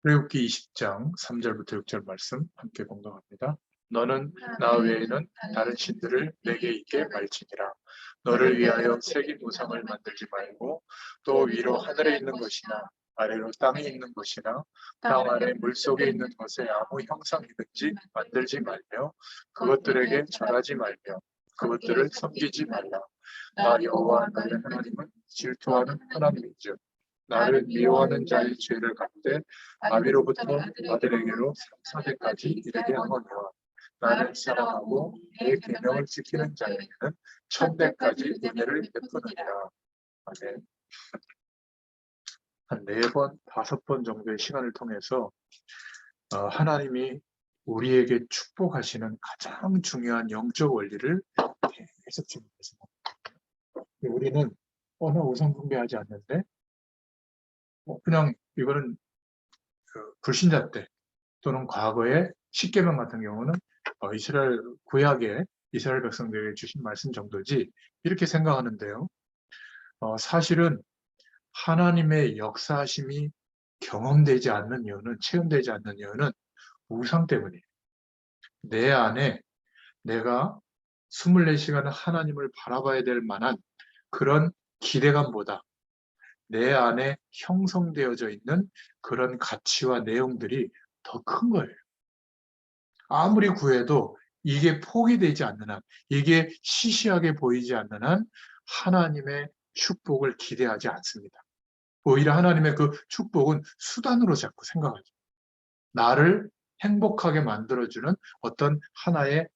출애굽기 20장 3절부터 6절 말씀 함께 공독합니다. 너는 나 외에는 다른 신들을 내게 있게 말지니라. 너를 위하여 새긴 우상을 만들지 말고 또 위로 하늘에 있는 것이나 아래로 땅에 있는 것이나 땅 아래 물속에 있는 것에 아무 형상이든지 만들지 말며 그것들에게 절하지 말며 그것들을 섬기지 말라. 나 여호와 너의 하나님은 질투하는 하나님이죠. 나를 미워하는 자의 죄를 갚되 아비로부터 아들에게로 3, 4대까지 이르게 하거니와 나를 사랑하고 내 계명을 지키는 자에게는 1000대까지 은혜를 베푸느니라. 아멘. 한 4번, 5번 정도의 시간을 통해서 하나님이 우리에게 축복하시는 가장 중요한 영적 원리를 계속 증거했습니다. 우리는 나 우상 숭배하지 않는데 그냥 이거는 불신자 때 또는 과거에 십계명 같은 경우는 이스라엘 구약에 이스라엘 백성들에게 주신 말씀 정도지 이렇게 생각하는데요. 사실은 하나님의 역사하심이 경험되지 않는 이유는 체험되지 않는 이유는 우상 때문이에요. 내 안에 내가 24시간 하나님을 바라봐야 될 만한 그런 기대감보다 내 안에 형성되어져 있는 그런 가치와 내용들이 더 큰 거예요. 아무리 구해도 이게 포기되지 않는 한, 이게 시시하게 보이지 않는 한 하나님의 축복을 기대하지 않습니다. 오히려 하나님의 그 축복은 수단으로 자꾸 생각하죠. 나를 행복하게 만들어주는 어떤 하나의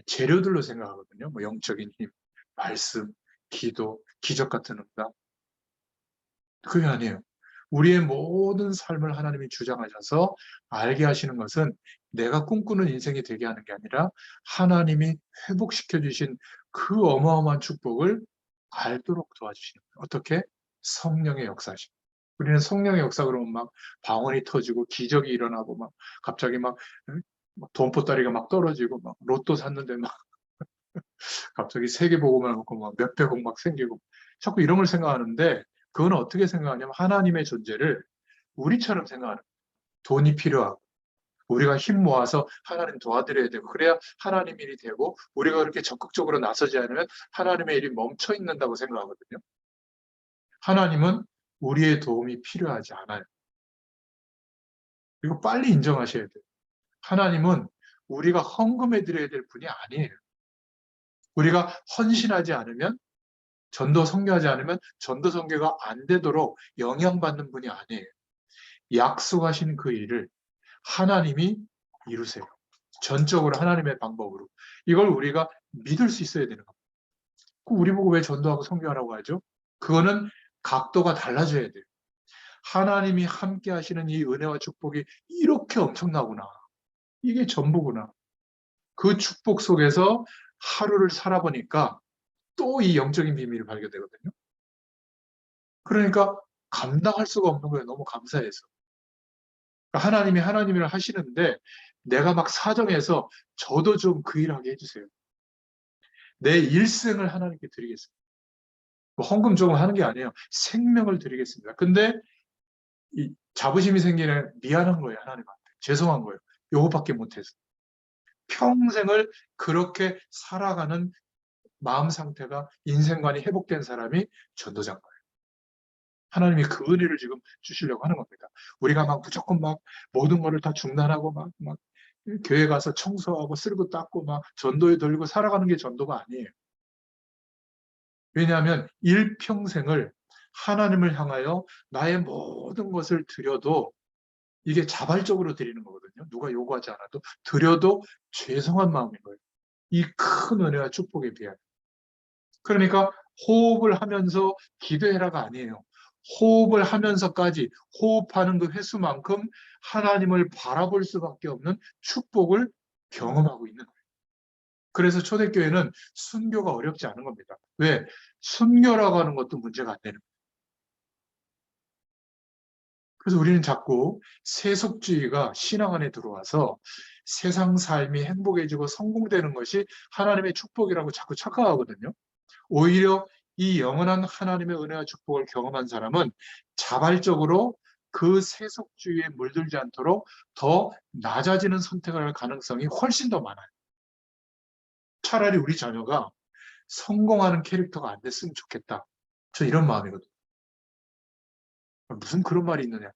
재료들로 생각하거든요. 뭐 영적인 힘, 말씀, 기도, 기적 같은 응답. 그게 아니에요. 우리의 모든 삶을 하나님이 주장하셔서 알게 하시는 것은 내가 꿈꾸는 인생이 되게 하는 게 아니라 하나님이 회복시켜 주신 그 어마어마한 축복을 알도록 도와주시는 거예요. 어떻게? 성령의 역사시. 우리는 성령의 역사 그러면 막 방언이 터지고 기적이 일어나고 막 갑자기 막 돈보따리가 막 떨어지고 막 로또 샀는데 막 갑자기 세계복음을 먹고 막 몇백억 막 생기고 자꾸 이런 걸 생각하는데 그건 어떻게 생각하냐면 하나님의 존재를 우리처럼 생각하는 거예요. 돈이 필요하고 우리가 힘 모아서 하나님 도와드려야 되고 그래야 하나님 일이 되고 우리가 그렇게 적극적으로 나서지 않으면 하나님의 일이 멈춰 있는다고 생각하거든요. 하나님은 우리의 도움이 필요하지 않아요. 이거 빨리 인정하셔야 돼요. 하나님은 우리가 헌금해 드려야 될 분이 아니에요. 우리가 헌신하지 않으면 전도 선교하지 않으면 전도 선교가 안 되도록 영향받는 분이 아니에요. 약속하신 그 일을 하나님이 이루세요. 전적으로 하나님의 방법으로. 이걸 우리가 믿을 수 있어야 되는 겁니다. 우리 보고 왜 전도하고 선교하라고 하죠? 그거는 각도가 달라져야 돼요. 하나님이 함께 하시는 이 은혜와 축복이 이렇게 엄청나구나. 이게 전부구나. 그 축복 속에서 하루를 살아보니까 또 이 영적인 비밀이 발견되거든요. 그러니까 감당할 수가 없는 거예요. 너무 감사해서. 하나님이 하나님 일을 하시는데 내가 막 사정해서 저도 좀 그 일을 하게 해주세요. 내 일생을 하나님께 드리겠습니다. 뭐 헌금 조금 하는 게 아니에요. 생명을 드리겠습니다. 근데 이 자부심이 생기는 미안한 거예요. 하나님한테. 죄송한 거예요. 요것밖에 못해서. 평생을 그렇게 살아가는 마음 상태가 인생관이 회복된 사람이 전도자인 거예요. 하나님이 그 은혜를 지금 주시려고 하는 겁니다. 우리가 막 무조건 막 모든 거를 다 중단하고 막 교회 가서 청소하고 쓸고 닦고 막 전도에 돌리고 살아가는 게 전도가 아니에요. 왜냐하면 일평생을 하나님을 향하여 나의 모든 것을 드려도 이게 자발적으로 드리는 거거든요. 누가 요구하지 않아도 드려도 죄송한 마음인 거예요. 이 큰 은혜와 축복에 비하여. 그러니까 호흡을 하면서 기도해라가 아니에요. 호흡을 하면서까지 호흡하는 그 횟수만큼 하나님을 바라볼 수밖에 없는 축복을 경험하고 있는 거예요. 그래서 초대교회는 순교가 어렵지 않은 겁니다. 왜? 순교라고 하는 것도 문제가 안 되는 거예요. 그래서 우리는 자꾸 세속주의가 신앙 안에 들어와서 세상 삶이 행복해지고 성공되는 것이 하나님의 축복이라고 자꾸 착각하거든요. 오히려 이 영원한 하나님의 은혜와 축복을 경험한 사람은 자발적으로 그 세속주의에 물들지 않도록 더 낮아지는 선택을 할 가능성이 훨씬 더 많아요. 차라리 우리 자녀가 성공하는 캐릭터가 안 됐으면 좋겠다. 저 이런 마음이거든요. 무슨 그런 말이 있느냐.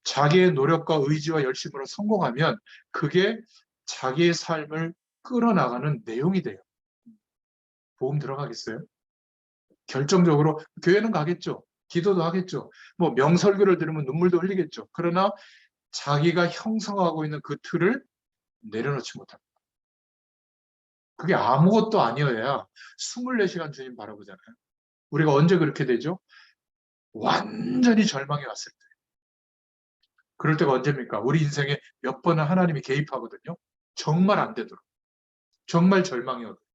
자기의 노력과 의지와 열심으로 성공하면 그게 자기의 삶을 끌어나가는 내용이 돼요. 보험 들어가겠어요? 결정적으로 교회는 가겠죠. 기도도 하겠죠. 뭐 명설교를 들으면 눈물도 흘리겠죠. 그러나 자기가 형성하고 있는 그 틀을 내려놓지 못합니다. 그게 아무것도 아니어야 24시간 주님 바라보잖아요. 우리가 언제 그렇게 되죠? 완전히 절망이 왔을 때. 그럴 때가 언제입니까? 우리 인생에 몇 번은 하나님이 개입하거든요. 정말 안 되도록. 정말 절망이 오거든요.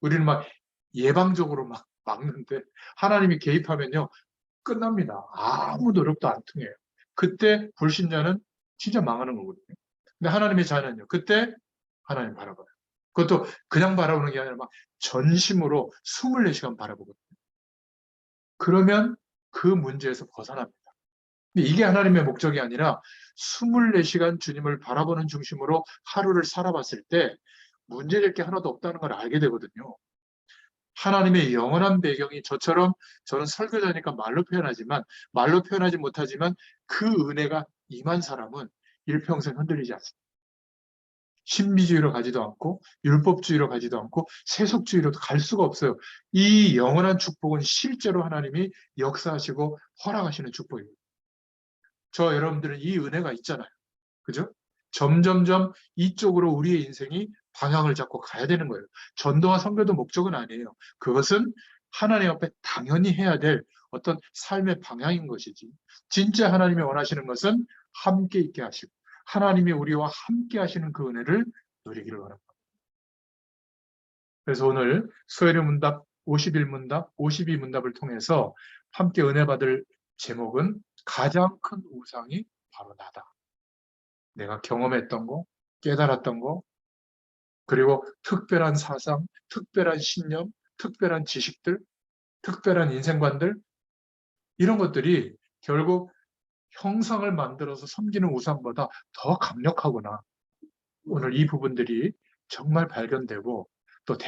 우리는 막 예방적으로 막 막는데 하나님이 개입하면요. 끝납니다. 아무 노력도 안 통해요. 그때 불신자는 진짜 망하는 거거든요. 근데 하나님의 자녀는요. 그때 하나님 바라봐요. 그것도 그냥 바라보는 게 아니라 막 전심으로 24시간 바라보거든요. 그러면 그 문제에서 벗어납니다. 근데 이게 하나님의 목적이 아니라 24시간 주님을 바라보는 중심으로 하루를 살아봤을 때 문제될 게 하나도 없다는 걸 알게 되거든요. 하나님의 영원한 배경이 저처럼 저는 설교자니까 말로 표현하지 못하지만 그 은혜가 임한 사람은 일평생 흔들리지 않습니다. 신비주의로 가지도 않고 율법주의로 가지도 않고 세속주의로도 갈 수가 없어요. 이 영원한 축복은 실제로 하나님이 역사하시고 허락하시는 축복입니다. 저 여러분들은 이 은혜가 있잖아요. 그죠? 점점점 이쪽으로 우리의 인생이 방향을 잡고 가야 되는 거예요. 전도와 선교도 목적은 아니에요. 그것은 하나님 앞에 당연히 해야 될 어떤 삶의 방향인 것이지. 진짜 하나님이 원하시는 것은 함께 있게 하시고 하나님이 우리와 함께 하시는 그 은혜를 누리기를 원합니다. 그래서 오늘 소혜의 문답 51문답, 52문답을 통해서 함께 은혜 받을 제목은 가장 큰 우상이 바로 나다. 내가 경험했던 거, 깨달았던 거, 그리고 특별한 사상, 특별한 신념, 특별한 지식들, 특별한 인생관들, 이런 것들이 결국 형상을 만들어서 섬기는 우상보다 더 강력하구나. 오늘 이 부분들이 정말 발견되고 또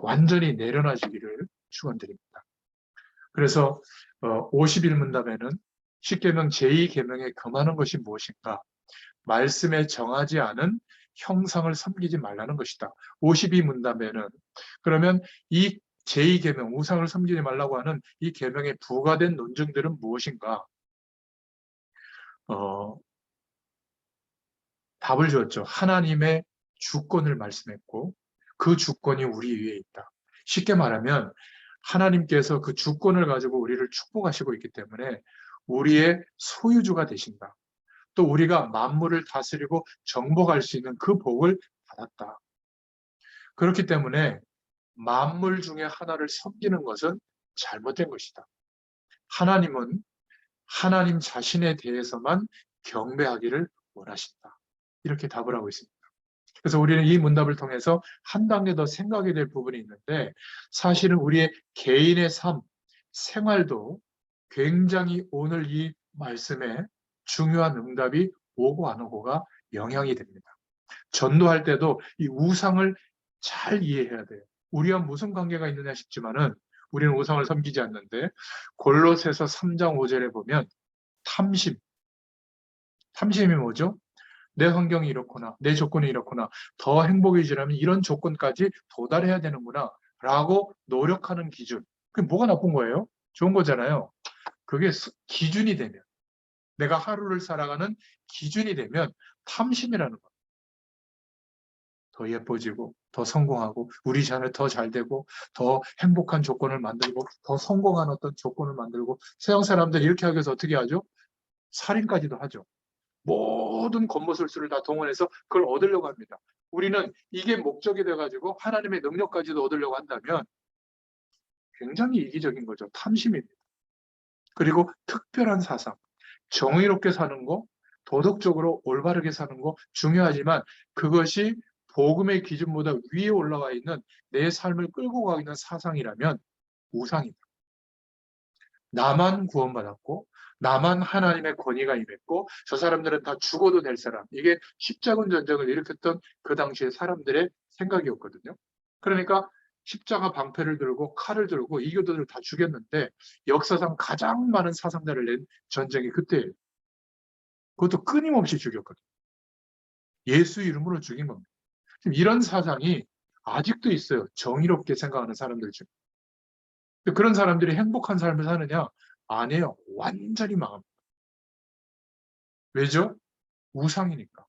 완전히 내려놔지기를 축원드립니다. 그래서 51문답에는 십계명 제2계명에 금하는 것이 무엇인가? 말씀에 정하지 않은 형상을 섬기지 말라는 것이다. 52문답에는 그러면 이 제2계명, 우상을 섬기지 말라고 하는 이 계명에 부과된 논증들은 무엇인가? 답을 주었죠. 하나님의 주권을 말씀했고 그 주권이 우리 위에 있다. 쉽게 말하면 하나님께서 그 주권을 가지고 우리를 축복하시고 있기 때문에 우리의 소유주가 되신다. 또 우리가 만물을 다스리고 정복할 수 있는 그 복을 받았다. 그렇기 때문에 만물 중에 하나를 섬기는 것은 잘못된 것이다. 하나님은 하나님 자신에 대해서만 경배하기를 원하신다. 이렇게 답을 하고 있습니다. 그래서 우리는 이 문답을 통해서 한 단계 더 생각이 될 부분이 있는데 사실은 우리의 개인의 삶, 생활도 굉장히 오늘 이 말씀에 중요한 응답이 오고 안 오고가 영향이 됩니다. 전도할 때도 이 우상을 잘 이해해야 돼요. 우리와 무슨 관계가 있느냐 싶지만은 우리는 우상을 섬기지 않는데 골로새서 3장 5절에 보면 탐심. 탐심이 뭐죠? 내 환경이 이렇구나. 내 조건이 이렇구나. 더 행복해지려면 이런 조건까지 도달해야 되는구나. 라고 노력하는 기준. 그게 뭐가 나쁜 거예요? 좋은 거잖아요. 그게 기준이 되면 내가 하루를 살아가는 기준이 되면 탐심이라는 거예요. 더 예뻐지고 더 성공하고 우리 자녀 더 잘되고 더 행복한 조건을 만들고 더 성공한 어떤 조건을 만들고 세상 사람들 이렇게 하기 위해서 어떻게 하죠? 살인까지도 하죠. 모든 권모술수를 다 동원해서 그걸 얻으려고 합니다. 우리는 이게 목적이 돼가지고 하나님의 능력까지도 얻으려고 한다면 굉장히 이기적인 거죠. 탐심입니다. 그리고 특별한 사상, 정의롭게 사는 거, 도덕적으로 올바르게 사는 거 중요하지만 그것이 복음의 기준보다 위에 올라가 있는 내 삶을 끌고 가고 있는 사상이라면 우상입니다. 나만 구원받았고 나만 하나님의 권위가 임했고 저 사람들은 다 죽어도 될 사람. 이게 십자군 전쟁을 일으켰던 그 당시의 사람들의 생각이었거든요. 그러니까 십자가 방패를 들고 칼을 들고 이교도들 다 죽였는데 역사상 가장 많은 사상자를 낸 전쟁이 그때예요. 그것도 끊임없이 죽였거든요. 예수 이름으로 죽인 겁니다. 지금 이런 사상이 아직도 있어요. 정의롭게 생각하는 사람들 중. 그런 사람들이 행복한 삶을 사느냐? 아니에요. 완전히 망합니다. 왜죠? 우상이니까.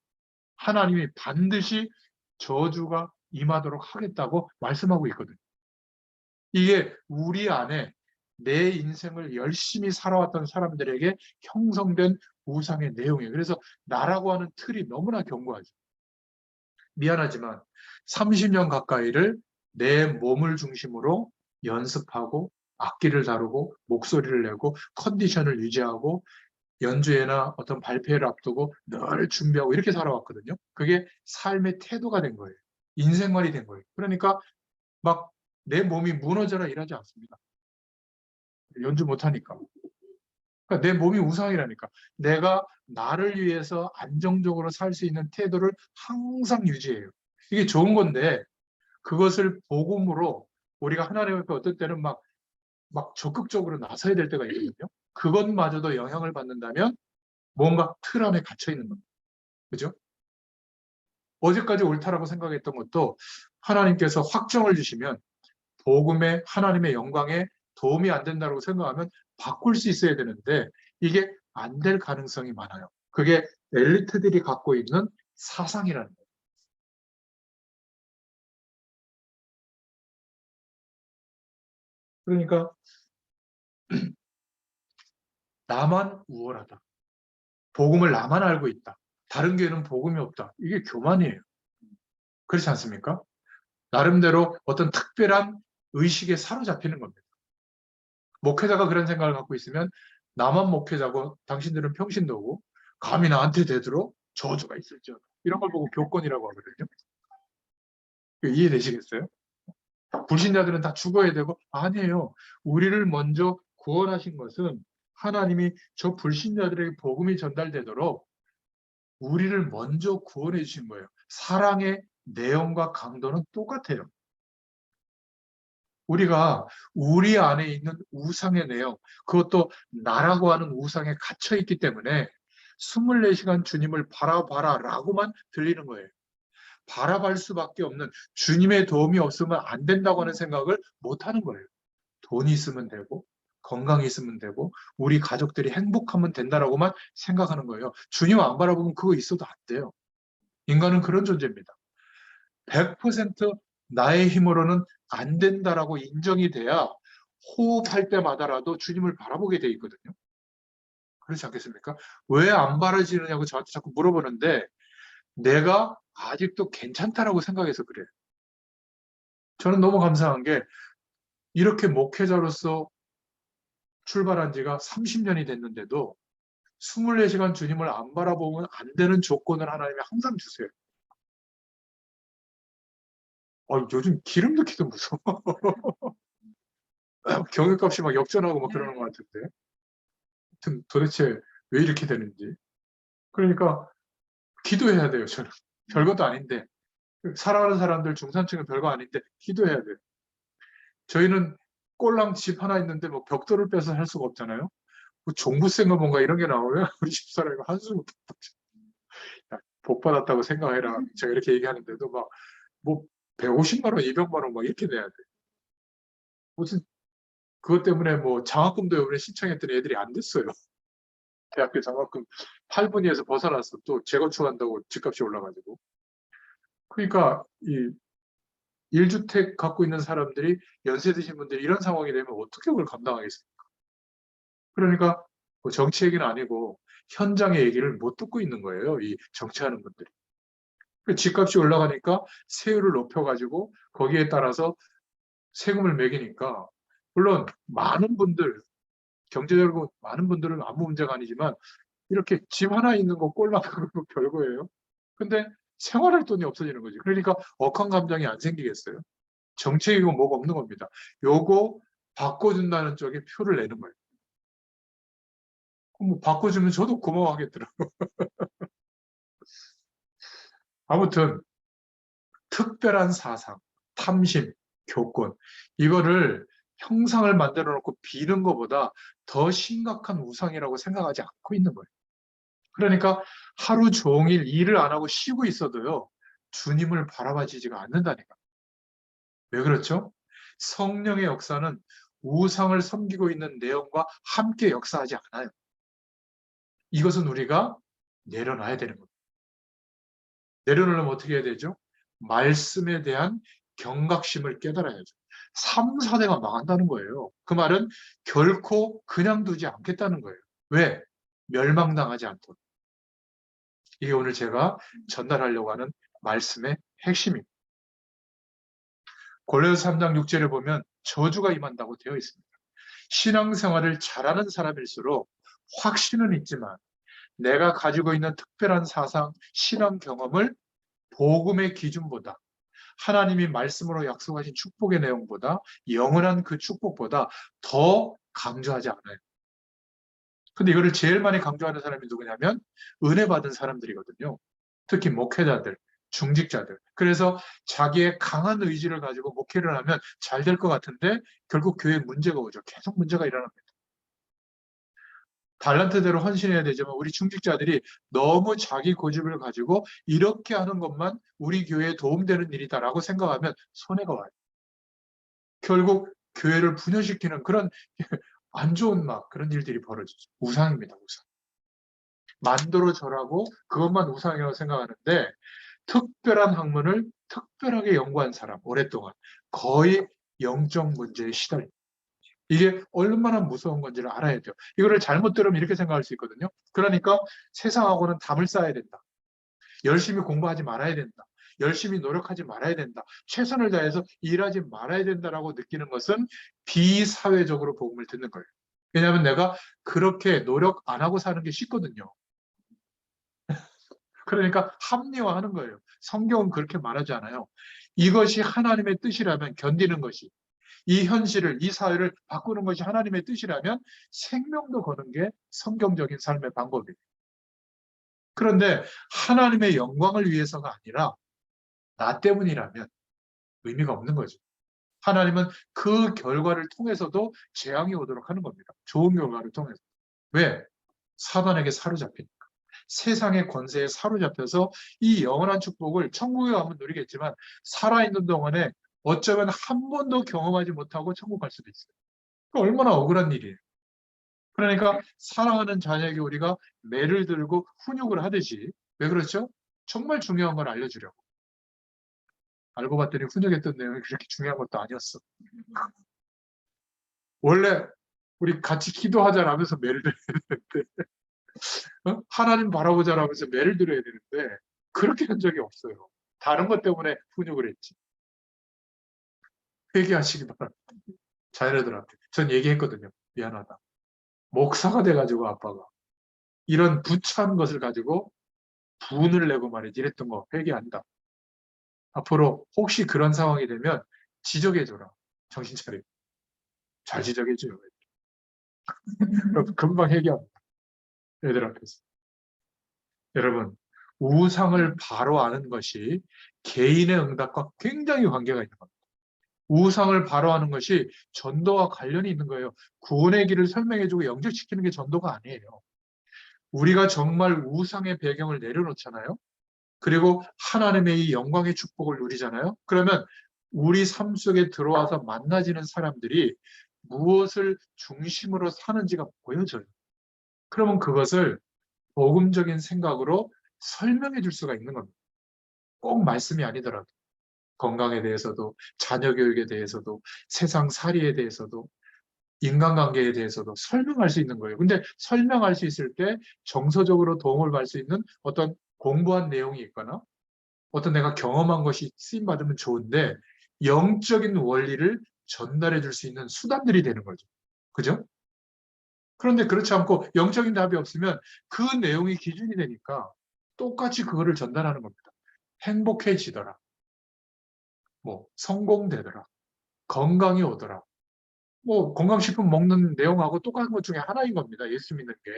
하나님이 반드시 저주가 임하도록 하겠다고 말씀하고 있거든요. 이게 우리 안에 내 인생을 열심히 살아왔던 사람들에게 형성된 우상의 내용이에요. 그래서 나라고 하는 틀이 너무나 견고하죠. 미안하지만 30년 가까이를 내 몸을 중심으로 연습하고 악기를 다루고 목소리를 내고 컨디션을 유지하고 연주회나 어떤 발표를 앞두고 늘 준비하고 이렇게 살아왔거든요. 그게 삶의 태도가 된 거예요. 인생관이 된 거예요. 그러니까 막 내 몸이 무너져라 일하지 않습니다. 연주 못하니까. 그러니까 내 몸이 우상이라니까. 내가 나를 위해서 안정적으로 살 수 있는 태도를 항상 유지해요. 이게 좋은 건데 그것을 복음으로 우리가 하나님 앞에 어떨 때는 막 적극적으로 나서야 될 때가 있거든요. 그것마저도 영향을 받는다면 뭔가 틀 안에 갇혀 있는 겁니다. 그죠? 어제까지 옳다라고 생각했던 것도 하나님께서 확정을 주시면 복음의 하나님의 영광에 도움이 안 된다고 생각하면 바꿀 수 있어야 되는데 이게 안 될 가능성이 많아요. 그게 엘리트들이 갖고 있는 사상이라는 거예요. 그러니까 나만 우월하다. 복음을 나만 알고 있다. 다른 교회는 복음이 없다. 이게 교만이에요. 그렇지 않습니까? 나름대로 어떤 특별한 의식에 사로잡히는 겁니다. 목회자가 그런 생각을 갖고 있으면 나만 목회자고 당신들은 평신도고 감히 나한테 대들어 저주가 있을지어다. 이런 걸 보고 교권이라고 하거든요. 이해되시겠어요? 불신자들은 다 죽어야 되고 아니에요. 우리를 먼저 구원하신 것은 하나님이 저 불신자들에게 복음이 전달되도록 우리를 먼저 구원해 주신 거예요. 사랑의 내용과 강도는 똑같아요. 우리가 우리 안에 있는 우상의 내용, 그것도 나라고 하는 우상에 갇혀 있기 때문에 24시간 주님을 바라봐라 라고만 들리는 거예요. 바라볼 수밖에 없는 주님의 도움이 없으면 안 된다고 하는 생각을 못 하는 거예요. 돈이 있으면 되고 건강이 있으면 되고 우리 가족들이 행복하면 된다라고만 생각하는 거예요. 주님 안 바라보면 그거 있어도 안 돼요. 인간은 그런 존재입니다. 100% 나의 힘으로는 안 된다라고 인정이 돼야 호흡할 때마다라도 주님을 바라보게 돼 있거든요. 그렇지 않겠습니까? 왜 안 바라지느냐고 저한테 자꾸 물어보는데 내가 아직도 괜찮다라고 생각해서 그래요. 저는 너무 감사한 게 이렇게 목회자로서 출발한 지가 30년이 됐는데도 24시간 주님을 안 바라보면 안 되는 조건을 하나님이 항상 주세요. 요즘 기름 넣기도 무서워. 경유값이 막 역전하고 막 그러는 것 같은데. 하여튼 도대체 왜 이렇게 되는지. 그러니까 기도해야 돼요, 저는. 별것도 아닌데. 살아가는 사람들 중산층은 별거 아닌데 기도해야 돼요. 저희는 꼴랑 집 하나 있는데 뭐 벽돌을 빼서 살 수가 없잖아요. 뭐 종부세인가 뭔가 이런 게 나오면 우리 집사람이 한숨을 복 받았다고 생각해라. 제가 이렇게 얘기하는데도 막 뭐 150만 원, 200만 원 막 이렇게 내야 돼. 무슨 그것 때문에 뭐 장학금도 이번에 신청했더니 애들이 안 됐어요. 대학교 장학금 8분위에서 벗어났어. 또 재건축한다고 집값이 올라가지고. 그러니까 이 1주택 갖고 있는 사람들이 연세 드신 분들이 이런 상황이 되면 어떻게 그걸 감당하겠습니까? 그러니까 뭐 정치 얘기는 아니고 현장의 얘기를 못 듣고 있는 거예요. 이 정치하는 분들이. 그 집값이 올라가니까 세율을 높여가지고 거기에 따라서 세금을 매기니까 물론 많은 분들 경제적으로 많은 분들은 아무 문제가 아니지만 이렇게 집 하나 있는 거 꼴랑 그거 별거예요. 근데 생활할 돈이 없어지는 거지. 그러니까 억한 감정이 안 생기겠어요. 정책이고 뭐가 없는 겁니다. 요거 바꿔준다는 쪽에 표를 내는 거예요. 뭐 바꿔주면 저도 고마워하겠더라고요. 아무튼 특별한 사상, 탐심, 교권 이거를 형상을 만들어 놓고 비는 것보다 더 심각한 우상이라고 생각하지 않고 있는 거예요. 그러니까 하루 종일 일을 안 하고 쉬고 있어도요. 주님을 바라봐지지가 않는다니까. 왜 그렇죠? 성령의 역사는 우상을 섬기고 있는 내용과 함께 역사하지 않아요. 이것은 우리가 내려놔야 되는 겁니다. 내려놓으려면 어떻게 해야 되죠? 말씀에 대한 경각심을 깨달아야죠. 3, 4대가 망한다는 거예요. 그 말은 결코 그냥 두지 않겠다는 거예요. 왜? 멸망당하지 않도록. 이게 오늘 제가 전달하려고 하는 말씀의 핵심입니다. 골로새 3장 6절에 보면 저주가 임한다고 되어 있습니다. 신앙생활을 잘하는 사람일수록 확신은 있지만 내가 가지고 있는 특별한 사상, 신앙 경험을 복음의 기준보다 하나님이 말씀으로 약속하신 축복의 내용보다 영원한 그 축복보다 더 강조하지 않아요. 근데 이거를 제일 많이 강조하는 사람이 누구냐면 은혜 받은 사람들이거든요. 특히 목회자들, 중직자들. 그래서 자기의 강한 의지를 가지고 목회를 하면 잘 될 것 같은데 결국 교회에 문제가 오죠. 계속 문제가 일어납니다. 달란트대로 헌신해야 되지만 우리 중직자들이 너무 자기 고집을 가지고 이렇게 하는 것만 우리 교회에 도움되는 일이다라고 생각하면 손해가 와요. 결국 교회를 분열시키는 그런 안 좋은 막 그런 일들이 벌어지죠. 우상입니다, 우상. 만도로 절하고 그것만 우상이라고 생각하는데 특별한 학문을 특별하게 연구한 사람, 오랫동안 거의 영적 문제에 시달립니다. 이게 얼마나 무서운 건지를 알아야 돼요. 이거를 잘못 들으면 이렇게 생각할 수 있거든요. 그러니까 세상하고는 담을 쌓아야 된다. 열심히 공부하지 말아야 된다. 열심히 노력하지 말아야 된다. 최선을 다해서 일하지 말아야 된다라고 느끼는 것은 비사회적으로 복음을 듣는 거예요. 왜냐하면 내가 그렇게 노력 안 하고 사는 게 쉽거든요. 그러니까 합리화하는 거예요. 성경은 그렇게 말하지 않아요. 이것이 하나님의 뜻이라면 견디는 것이, 이 현실을, 이 사회를 바꾸는 것이 하나님의 뜻이라면 생명도 거는 게 성경적인 삶의 방법이에요. 그런데 하나님의 영광을 위해서가 아니라 나 때문이라면 의미가 없는 거죠. 하나님은 그 결과를 통해서도 재앙이 오도록 하는 겁니다. 좋은 결과를 통해서. 왜? 사단에게 사로잡히니까. 세상의 권세에 사로잡혀서 이 영원한 축복을 천국에 가면 누리겠지만 살아있는 동안에 어쩌면 한 번도 경험하지 못하고 천국 갈 수도 있어요. 얼마나 억울한 일이에요. 그러니까 사랑하는 자녀에게 우리가 매를 들고 훈육을 하듯이 왜 그렇죠? 정말 중요한 걸 알려주려고. 알고 봤더니 훈육했던 내용이 그렇게 중요한 것도 아니었어. 원래 우리 같이 기도하자라면서 매를 들어야 되는데 하나님 바라보자라면서 매를 들어야 되는데 그렇게 한 적이 없어요. 다른 것 때문에 훈육을 했지. 회개하시기 바랍니다. 자녀들한테. 전 얘기했거든요. 미안하다. 목사가 돼가지고 아빠가 이런 부차한 것을 가지고 분을 내고 말이지 이랬던 거 회개한다. 앞으로 혹시 그런 상황이 되면 지적해줘라. 정신 차리고. 잘 지적해줘요. 그럼 금방 회개합니다. 애들 앞에서. 여러분, 우상을 바로 아는 것이 개인의 응답과 굉장히 관계가 있는 겁니다. 우상을 바로 하는 것이 전도와 관련이 있는 거예요. 구원의 길을 설명해주고 영접시키는 게 전도가 아니에요. 우리가 정말 우상의 배경을 내려놓잖아요. 그리고 하나님의 이 영광의 축복을 누리잖아요. 그러면 우리 삶 속에 들어와서 만나지는 사람들이 무엇을 중심으로 사는지가 보여져요. 그러면 그것을 복음적인 생각으로 설명해 줄 수가 있는 겁니다. 꼭 말씀이 아니더라도. 건강에 대해서도, 자녀 교육에 대해서도, 세상 살이에 대해서도, 인간관계에 대해서도 설명할 수 있는 거예요. 근데 설명할 수 있을 때 정서적으로 도움을 받을 수 있는 어떤 공부한 내용이 있거나 어떤 내가 경험한 것이 쓰임받으면 좋은데 영적인 원리를 전달해 줄 수 있는 수단들이 되는 거죠. 그죠? 그런데 그렇지 않고 영적인 답이 없으면 그 내용이 기준이 되니까 똑같이 그거를 전달하는 겁니다. 행복해지더라. 뭐 성공되더라. 건강이 오더라. 뭐 건강식품 먹는 내용하고 똑같은 것 중에 하나인 겁니다. 예수 믿는 게.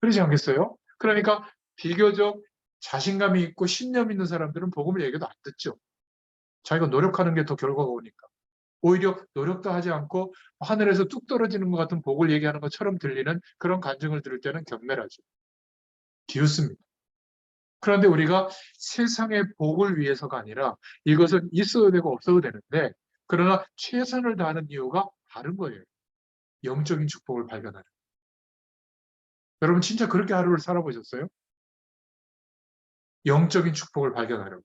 그러지 않겠어요? 그러니까 비교적 자신감이 있고 신념 있는 사람들은 복음을 얘기도 안 듣죠. 자기가 노력하는 게 더 결과가 오니까. 오히려 노력도 하지 않고 하늘에서 뚝 떨어지는 것 같은 복을 얘기하는 것처럼 들리는 그런 간증을 들을 때는 경멸하죠. 비웃습니다. 그런데 우리가 세상의 복을 위해서가 아니라 이것은 있어도 되고 없어도 되는데, 그러나 최선을 다하는 이유가 다른 거예요. 영적인 축복을 발견하는. 여러분 진짜 그렇게 하루를 살아보셨어요? 영적인 축복을 발견하려고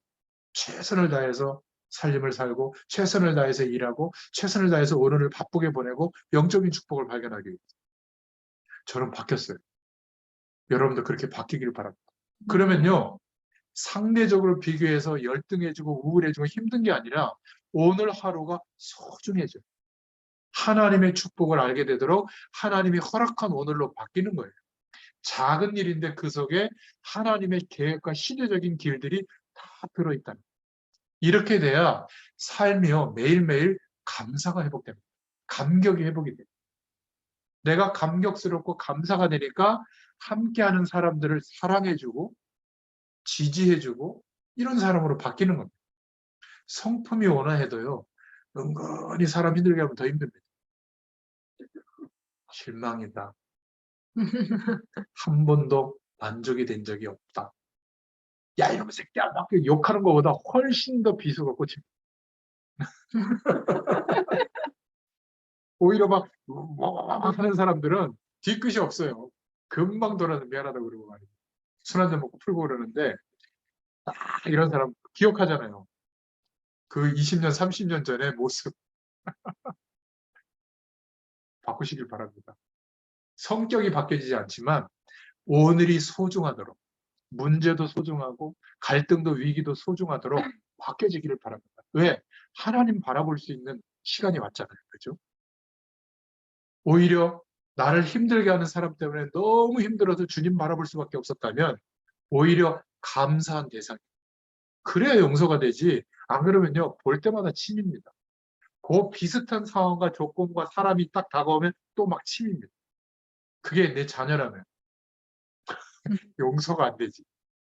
최선을 다해서 삶을 살고 최선을 다해서 일하고 최선을 다해서 오늘을 바쁘게 보내고 영적인 축복을 발견하기 위해서. 저는 바뀌었어요. 여러분도 그렇게 바뀌기를 바랍니다. 그러면요, 상대적으로 비교해서 열등해지고 우울해지고 힘든 게 아니라 오늘 하루가 소중해져요. 하나님의 축복을 알게 되도록 하나님이 허락한 오늘로 바뀌는 거예요. 작은 일인데 그 속에 하나님의 계획과 시대적인 길들이 다 들어있다는 거예요. 이렇게 돼야 삶이요, 매일매일 감사가 회복됩니다. 감격이 회복이 돼요. 내가 감격스럽고 감사가 되니까 함께하는 사람들을 사랑해주고 지지해주고 이런 사람으로 바뀌는 겁니다. 성품이 온화해도요, 은근히 사람 힘들게 하면 더 힘듭니다. 실망이다. 한 번도 만족이 된 적이 없다. 야, 이놈의 새끼야, 막 욕하는 것보다 훨씬 더 비수가 꽂힙니다. 오히려 막 하는 사람들은 뒤끝이 없어요. 금방 돌아서 미안하다고 그러고 말이에요. 술 한잔 먹고 풀고 그러는데, 이런 사람 기억하잖아요. 그 20년, 30년 전의 모습 바꾸시길 바랍니다. 성격이 바뀌어지지 않지만 오늘이 소중하도록, 문제도 소중하고 갈등도 위기도 소중하도록 바뀌어지기를 바랍니다. 왜? 하나님 바라볼 수 있는 시간이 왔잖아요. 그죠? 오히려 나를 힘들게 하는 사람 때문에 너무 힘들어서 주님 바라볼 수밖에 없었다면 오히려 감사한 대상. 그래야 용서가 되지. 안 그러면요, 볼 때마다 침입니다. 그 비슷한 상황과 조건과 사람이 딱 다가오면 또 막 침입니다. 그게 내 자녀라면 용서가 안 되지.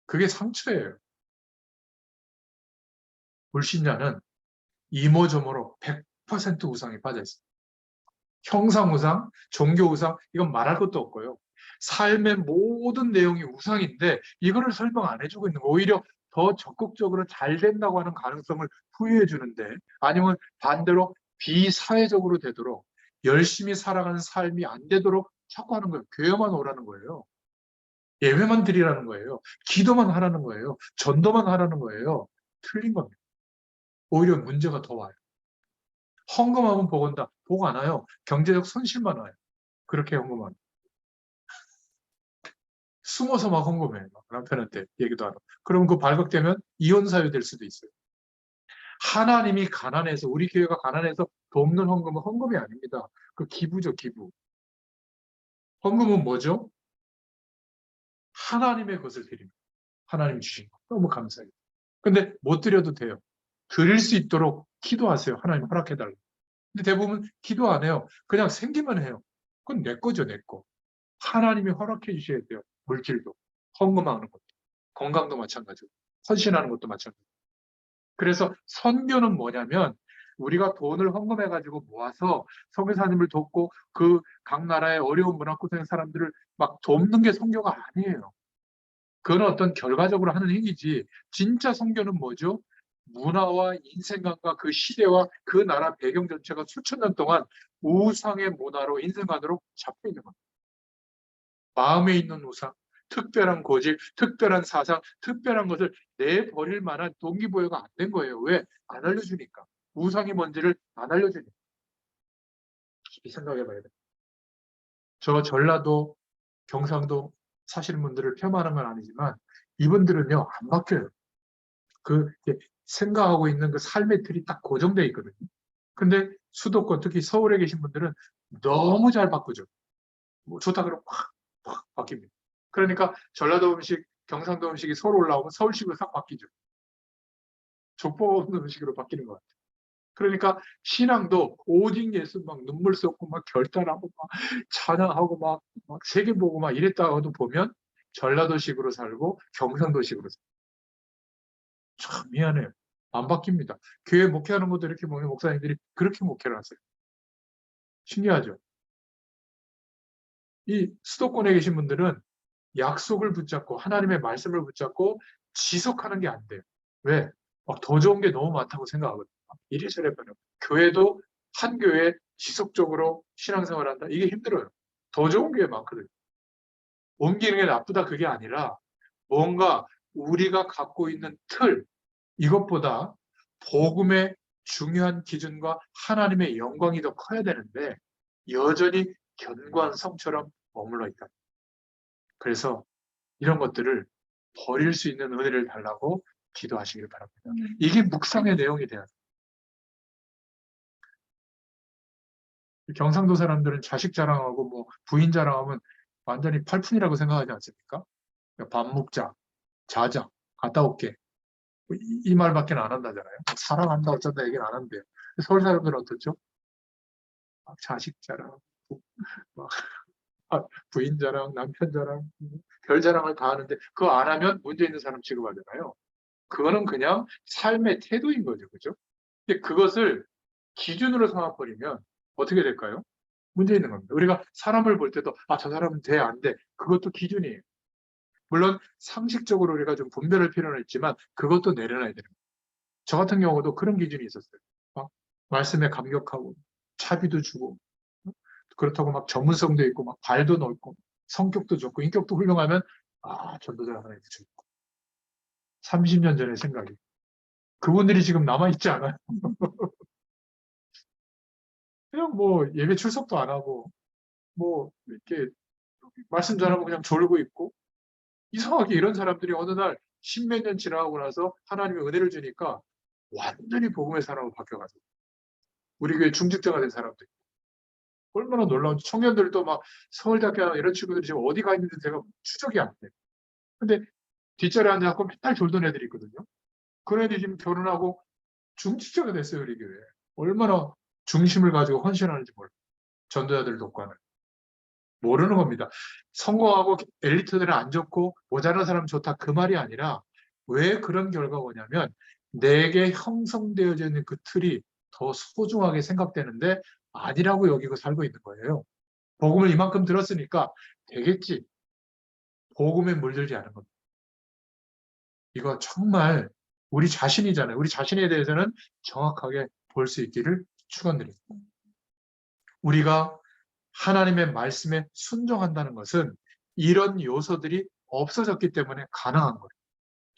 그게 상처예요. 불신자는 이모저모로 100% 우상에 빠져 있습니다. 형상 우상, 종교 우상, 이건 말할 것도 없고요. 삶의 모든 내용이 우상인데 이거를 설명 안 해주고 있는 거, 오히려 더 적극적으로 잘 된다고 하는 가능성을 부여해 주는데, 아니면 반대로 비사회적으로 되도록 열심히 살아가는 삶이 안 되도록 자꾸 하는 거예요. 교회만 오라는 거예요. 예배만 드리라는 거예요. 기도만 하라는 거예요. 전도만 하라는 거예요. 틀린 겁니다. 오히려 문제가 더 와요. 헌금하면 복 온다. 복 안 와요. 경제적 손실만 와요. 그렇게 헌금하면. 숨어서 막 헌금해. 막 남편한테 얘기도 안 하고. 그러면 그 발각되면 이혼 사유 될 수도 있어요. 하나님이 가난해서, 우리 교회가 가난해서 돕는 헌금은 헌금이 아닙니다. 그 기부죠, 기부. 헌금은 뭐죠? 하나님의 것을 드립니다. 하나님이 주신 거. 너무 감사해요. 근데 못 드려도 돼요. 드릴 수 있도록 기도하세요. 하나님 허락해달라고. 근데 대부분 기도 안 해요. 그냥 생기만 해요. 그건 내 거죠, 내 거. 하나님이 허락해 주셔야 돼요. 물질도, 헌금하는 것도, 건강도 마찬가지고, 헌신하는 것도 마찬가지고. 그래서 선교는 뭐냐면 우리가 돈을 헌금해가지고 모아서 선교사님을 돕고 그 각 나라의 어려운 문화고생 사람들을 막 돕는 게 선교가 아니에요. 그건 어떤 결과적으로 하는 행위지. 진짜 선교는 뭐죠? 문화와 인생관과 그 시대와 그 나라 배경 전체가 수천 년 동안 우상의 문화로 인생관으로 잡혀 있는 겁니다. 마음에 있는 우상, 특별한 고집, 특별한 사상, 특별한 것을 내버릴 만한 동기부여가 안 된 거예요. 왜? 안 알려주니까. 우상이 뭔지를 안 알려주니까. 깊이 생각해 봐야 돼요. 저 전라도, 경상도 사시는 분들을 폄하하는 건 아니지만 이분들은요, 안 바뀌어요. 그 생각하고 있는 그 삶의 틀이 딱 고정되어 있거든요. 근데 수도권, 특히 서울에 계신 분들은 너무 잘 바꾸죠. 뭐 좋다 그러면 확 바뀝니다. 그러니까 전라도 음식, 경상도 음식이 서울 올라오면 서울식으로 싹 바뀌죠. 족보 없는 음식으로 바뀌는 것 같아요. 그러니까 신앙도 오직 예수 막 눈물 쏟고 막 결단하고 막 찬양하고 막 세계 보고 막 이랬다가도 보면 전라도식으로 살고 경상도식으로 살고. 참 미안해요. 안 바뀝니다. 교회 목회하는 것도 이렇게 보면 목사님들이 그렇게 목회를 하세요. 신기하죠? 이 수도권에 계신 분들은 약속을 붙잡고 하나님의 말씀을 붙잡고 지속하는 게 안 돼요. 왜? 더 좋은 게 너무 많다고 생각하거든요. 이래저래 변하고. 교회도 한 교회에 지속적으로 신앙생활한다? 이게 힘들어요. 더 좋은 게 많거든요. 옮기는 게 나쁘다 그게 아니라 뭔가 우리가 갖고 있는 틀, 이것보다 복음의 중요한 기준과 하나님의 영광이 더 커야 되는데 여전히 견고한 성처럼 머물러 있다. 그래서 이런 것들을 버릴 수 있는 은혜를 달라고 기도하시길 바랍니다. 이게 묵상의 내용이 돼야 돼요. 경상도 사람들은 자식 자랑하고 뭐 부인 자랑하면 완전히 팔푼이라고 생각하지 않습니까? 밥 먹자, 자자, 갔다 올게. 이 말밖에 안 한다잖아요. 사랑한다 어쩐다 얘기는 안 한대요. 서울 사람들은 어떻죠? 자식 자랑, 막 부인 자랑, 남편 자랑, 별 자랑을 다 하는데 그거 안 하면 문제 있는 사람 취급하잖아요. 그거는 그냥 삶의 태도인 거죠. 그죠? 근데 그것을 기준으로 삼아버리면 어떻게 될까요? 문제 있는 겁니다. 우리가 사람을 볼 때도 저 사람은 돼, 안 돼. 그것도 기준이에요. 물론 상식적으로 우리가 좀 분별할 필요는 있지만 그것도 내려놔야 되는 거예요. 저 같은 경우도 그런 기준이 있었어요. 말씀에 감격하고 차비도 주고 그렇다고 막 전문성도 있고 막 발도 넓고 성격도 좋고 인격도 훌륭하면 전도자 하나 있죠. 30년 전의 생각이. 그분들이 지금 남아있지 않아요. 그냥 뭐 예배 출석도 안 하고 뭐 이렇게 말씀 전하고 그냥 졸고 있고 이상하게 이런 사람들이 어느 날 십몇 년 지나고 나서 하나님의 은혜를 주니까 완전히 복음의 사람으로 바뀌어가지고 우리 교회 중직자가 된 사람들 얼마나 놀라운지 청년들도 막 서울대학교 이런 친구들이 지금 어디 가 있는지 제가 추적이 안 돼요. 근데 뒷자리에 앉아서 맨날 졸던 애들이 있거든요. 그런 애들이 지금 결혼하고 중직자가 됐어요, 우리 교회. 얼마나 중심을 가지고 헌신하는지 몰라요. 전도자들 돕고 모르는 겁니다. 성공하고 엘리트들은 안 좋고 모자란 사람 좋다 그 말이 아니라 왜 그런 결과가 오냐면 내게 형성되어져 있는 그 틀이 더 소중하게 생각되는데 아니라고 여기고 살고 있는 거예요. 복음을 이만큼 들었으니까 되겠지. 복음에 물들지 않은 겁니다. 이거 정말 우리 자신이잖아요. 우리 자신에 대해서는 정확하게 볼 수 있기를 축원드립니다. 우리가 하나님의 말씀에 순종한다는 것은 이런 요소들이 없어졌기 때문에 가능한 거예요.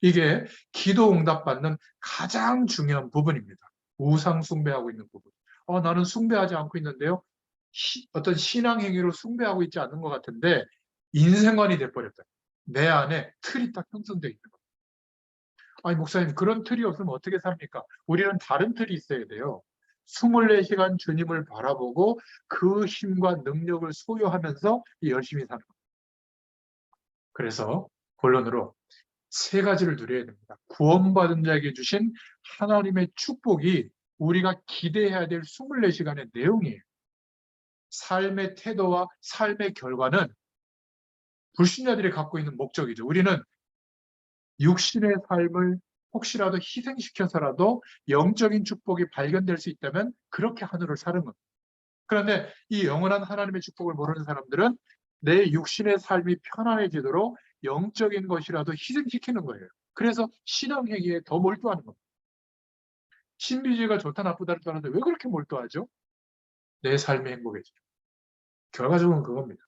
이게 기도 응답받는 가장 중요한 부분입니다. 우상 숭배하고 있는 부분. 나는 숭배하지 않고 있는데요. 어떤 신앙 행위로 숭배하고 있지 않는 것 같은데 인생관이 돼버렸다. 내 안에 틀이 딱 형성되어 있는 거예요. 아니 목사님 그런 틀이 없으면 어떻게 삽니까? 우리는 다른 틀이 있어야 돼요. 24시간 주님을 바라보고 그 힘과 능력을 소유하면서 열심히 사는 거예요. 그래서 본론으로 세 가지를 누려야 됩니다. 구원받은 자에게 주신 하나님의 축복이 우리가 기대해야 될 24시간의 내용이에요. 삶의 태도와 삶의 결과는 불신자들이 갖고 있는 목적이죠. 우리는 육신의 삶을 혹시라도 희생시켜서라도 영적인 축복이 발견될 수 있다면 그렇게 하늘을 사는 겁니다. 그런데 이 영원한 하나님의 축복을 모르는 사람들은 내 육신의 삶이 편안해지도록 영적인 것이라도 희생시키는 거예요. 그래서 신앙행위에 더 몰두하는 겁니다. 신비주의가 좋다 나쁘다를 떠나서 왜 그렇게 몰두하죠? 내 삶이 행복해지죠. 결과적으로는 그겁니다.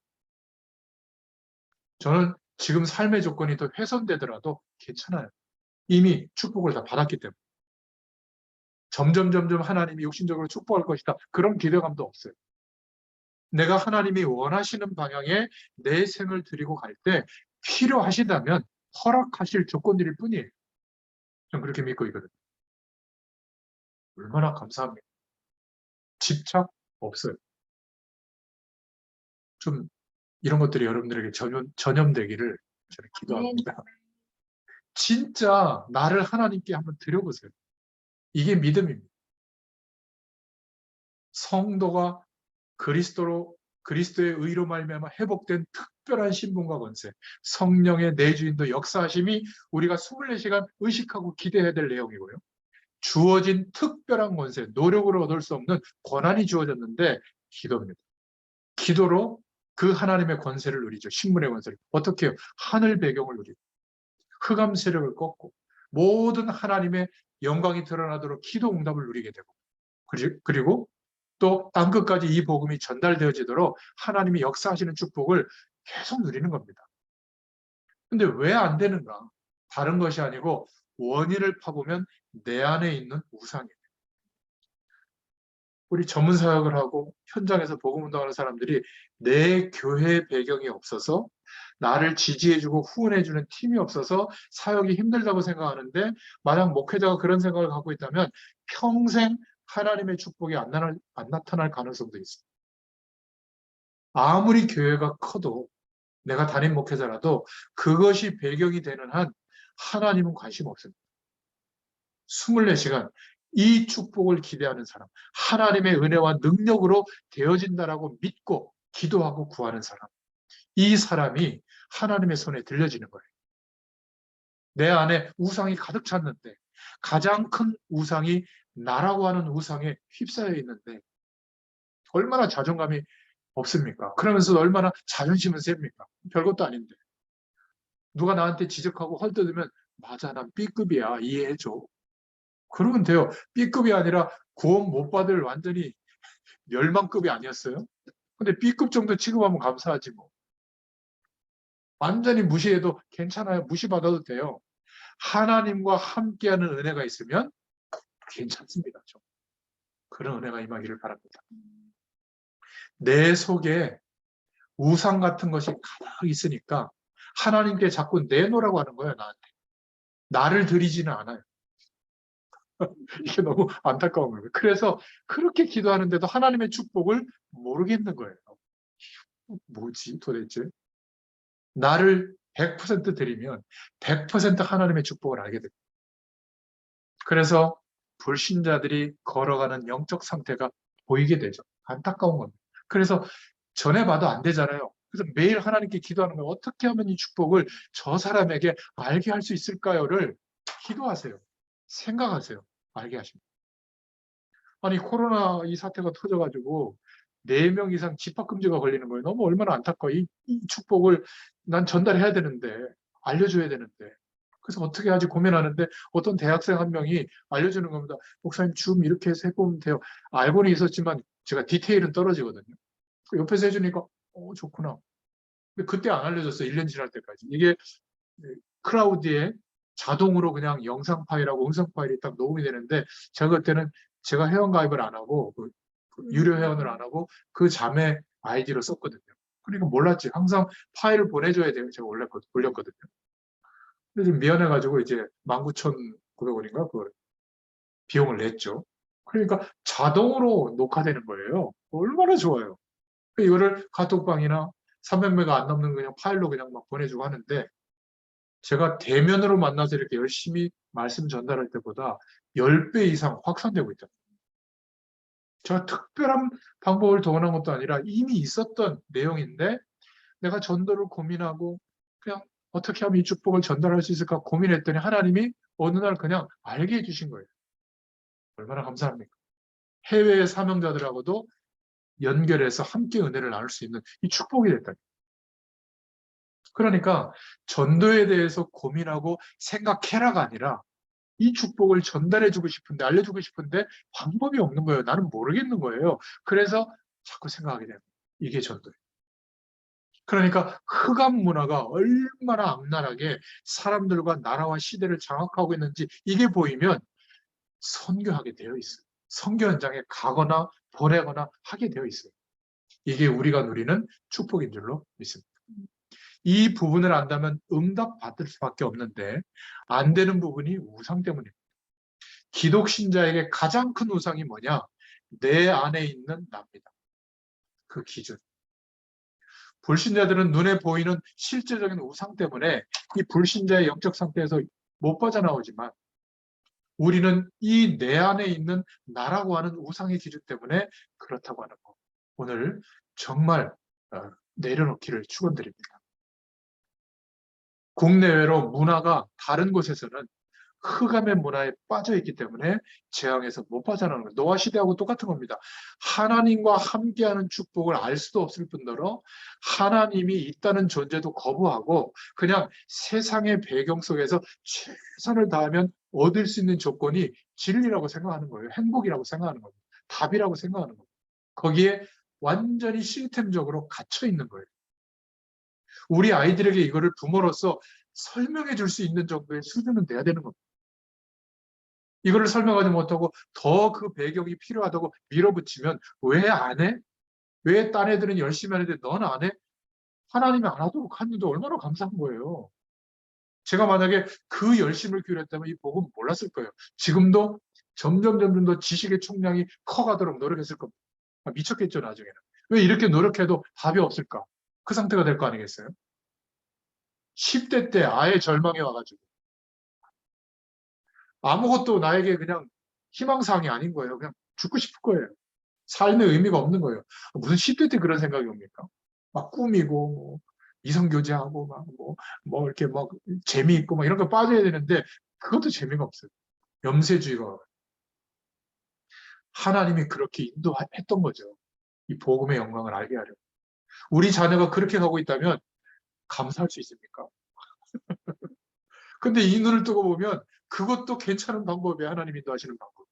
저는 지금 삶의 조건이 더 훼손되더라도 괜찮아요. 이미 축복을 다 받았기 때문에. 점점 하나님이 육신적으로 축복할 것이다. 그런 기대감도 없어요. 내가 하나님이 원하시는 방향에 내 생을 드리고 갈 때 필요하시다면 허락하실 조건들일 뿐이에요. 저는 그렇게 믿고 있거든요. 얼마나 감사합니다. 집착 없어요. 좀 이런 것들이 여러분들에게 전염되기를 저는 기도합니다. 진짜 나를 하나님께 한번 드려보세요. 이게 믿음입니다. 성도가 그리스도의 의로 말미암아 회복된 특별한 신분과 권세, 성령의 내주인도 역사하심이 우리가 24시간 의식하고 기대해야 될 내용이고요. 주어진 특별한 권세, 노력으로 얻을 수 없는 권한이 주어졌는데 기도입니다. 기도로 그 하나님의 권세를 누리죠. 신분의 권세를. 어떻게 해요? 하늘 배경을 누리고 흑암 세력을 꺾고 모든 하나님의 영광이 드러나도록 기도 응답을 누리게 되고 그리고 또 땅끝까지 이 복음이 전달되어지도록 하나님이 역사하시는 축복을 계속 누리는 겁니다. 근데 왜 안 되는가? 다른 것이 아니고 원인을 파보면 내 안에 있는 우상이에요. 우리 전문 사역을 하고 현장에서 복음 운동하는 사람들이 내 교회 배경이 없어서 나를 지지해주고 후원해주는 팀이 없어서 사역이 힘들다고 생각하는데 만약 목회자가 그런 생각을 갖고 있다면 평생 하나님의 축복이 안 나타날 가능성도 있어요. 아무리 교회가 커도 내가 담임 목회자라도 그것이 배경이 되는 한 하나님은 관심 없습니다. 24시간 이 축복을 기대하는 사람, 하나님의 은혜와 능력으로 되어진다라고 믿고 기도하고 구하는 사람, 이 사람이 하나님의 손에 들려지는 거예요. 내 안에 우상이 가득 찼는데 가장 큰 우상이 나라고 하는 우상에 휩싸여 있는데 얼마나 자존감이 없습니까? 그러면서 얼마나 자존심은 셉니까? 별것도 아닌데. 누가 나한테 지적하고 헐뜯으면 맞아, 난 B급이야. 이해해줘. 그러면 돼요. B급이 아니라 구원 못 받을 완전히 멸망급이 아니었어요? 근데 B급 정도 취급하면 감사하지 뭐. 완전히 무시해도 괜찮아요. 무시받아도 돼요. 하나님과 함께하는 은혜가 있으면 괜찮습니다. 좀. 그런 은혜가 임하기를 바랍니다. 내 속에 우상 같은 것이 가득 있으니까 하나님께 자꾸 내놓으라고 하는 거예요. 나한테. 나를 드리지는 않아요. 이게 너무 안타까운 거예요. 그래서 그렇게 기도하는데도 하나님의 축복을 모르겠는 거예요. 뭐지 도대체? 나를 100% 드리면 100% 하나님의 축복을 알게 됩니다. 그래서 불신자들이 걸어가는 영적 상태가 보이게 되죠. 안타까운 겁니다. 그래서 전해봐도 안 되잖아요. 그래서 매일 하나님께 기도하는 거예요. 어떻게 하면 이 축복을 저 사람에게 알게 할 수 있을까요?를 기도하세요. 생각하세요. 알게 하십니다. 아니 코로나 이 사태가 터져가지고 4명 이상 집합금지가 걸리는 거예요. 너무 얼마나 안타까워. 이 축복을 난 전달해야 되는데 알려줘야 되는데 그래서 어떻게 하지 고민하는데 어떤 대학생 한 명이 알려주는 겁니다. 목사님 줌 이렇게 해서 해보면 돼요. 알고는 있었지만 제가 디테일은 떨어지거든요. 옆에서 해주니까 좋구나. 근데 그때 안 알려줬어요. 1년 지날 때까지. 이게 클라우드에 자동으로 그냥 영상 파일하고 음성 파일이 딱 녹음이 되는데 제가 그때는 제가 회원가입을 안 하고 유료 회원을 안 하고 그 자매 아이디로 썼거든요. 그러니까 몰랐지. 항상 파일을 보내줘야 돼요. 제가 원래 올렸거든요. 근데 좀 미안해가지고 이제 19,900원인가 그 비용을 냈죠. 그러니까 자동으로 녹화되는 거예요. 얼마나 좋아요. 이거를 카톡방이나 300메가 안 넘는 그냥 파일로 그냥 막 보내주고 하는데 제가 대면으로 만나서 이렇게 열심히 말씀 전달할 때보다 10배 이상 확산되고 있다. 제가 특별한 방법을 동원한 것도 아니라 이미 있었던 내용인데 내가 전도를 고민하고 그냥 어떻게 하면 이 축복을 전달할 수 있을까 고민했더니 하나님이 어느 날 그냥 알게 해주신 거예요. 얼마나 감사합니까? 해외의 사명자들하고도 연결해서 함께 은혜를 나눌 수 있는 이 축복이 됐다. 그러니까 전도에 대해서 고민하고 생각해라가 아니라 이 축복을 전달해주고 싶은데 알려주고 싶은데 방법이 없는 거예요. 나는 모르겠는 거예요. 그래서 자꾸 생각하게 돼요. 이게 전도예요. 그러니까 흑암 문화가 얼마나 악랄하게 사람들과 나라와 시대를 장악하고 있는지 이게 보이면 선교하게 되어 있어요. 선교 현장에 가거나 보내거나 하게 되어 있어요. 이게 우리가 누리는 축복인 줄로 믿습니다. 이 부분을 안다면 응답받을 수밖에 없는데 안 되는 부분이 우상 때문입니다. 기독 신자에게 가장 큰 우상이 뭐냐? 내 안에 있는 나입니다. 그 기준. 불신자들은 눈에 보이는 실제적인 우상 때문에 이 불신자의 영적 상태에서 못 빠져나오지만 우리는 이 내 안에 있는 나라고 하는 우상의 기준 때문에 그렇다고 하는 거. 오늘 정말 내려놓기를 축원드립니다. 국내외로 문화가 다른 곳에서는 흑암의 문화에 빠져 있기 때문에 재앙에서 못 빠져나오는 거예요. 노아 시대하고 똑같은 겁니다. 하나님과 함께하는 축복을 알 수도 없을 뿐더러 하나님이 있다는 존재도 거부하고 그냥 세상의 배경 속에서 최선을 다하면 얻을 수 있는 조건이 진리라고 생각하는 거예요. 행복이라고 생각하는 거예요. 답이라고 생각하는 거예요. 거기에 완전히 시스템적으로 갇혀 있는 거예요. 우리 아이들에게 이거를 부모로서 설명해 줄 수 있는 정도의 수준은 돼야 되는 겁니다. 이거를 설명하지 못하고 더 그 배경이 필요하다고 밀어붙이면 왜 안 해? 왜 딴 애들은 열심히 하는데 넌 안 해? 하나님이 안 하도록 하는데 얼마나 감사한 거예요. 제가 만약에 그 열심을 기울였다면 이 복음 몰랐을 거예요. 지금도 점점 더 지식의 총량이 커가도록 노력했을 겁니다. 미쳤겠죠, 나중에는. 왜 이렇게 노력해도 답이 없을까? 그 상태가 될 거 아니겠어요? 10대 때 아예 절망이 와가지고 아무것도 나에게 그냥 희망사항이 아닌 거예요. 그냥 죽고 싶을 거예요. 삶의 의미가 없는 거예요. 무슨 10대 때 그런 생각이 옵니까? 막 꾸미고, 뭐, 이성교제하고, 뭐, 이렇게 막 재미있고, 막 이런 거 빠져야 되는데, 그것도 재미가 없어요. 염세주의가. 하나님이 그렇게 인도했던 거죠. 이 복음의 영광을 알게 하려고. 우리 자녀가 그렇게 가고 있다면 감사할 수 있습니까? 근데 이 눈을 뜨고 보면 그것도 괜찮은 방법이에요. 하나님 인도하시는 방법.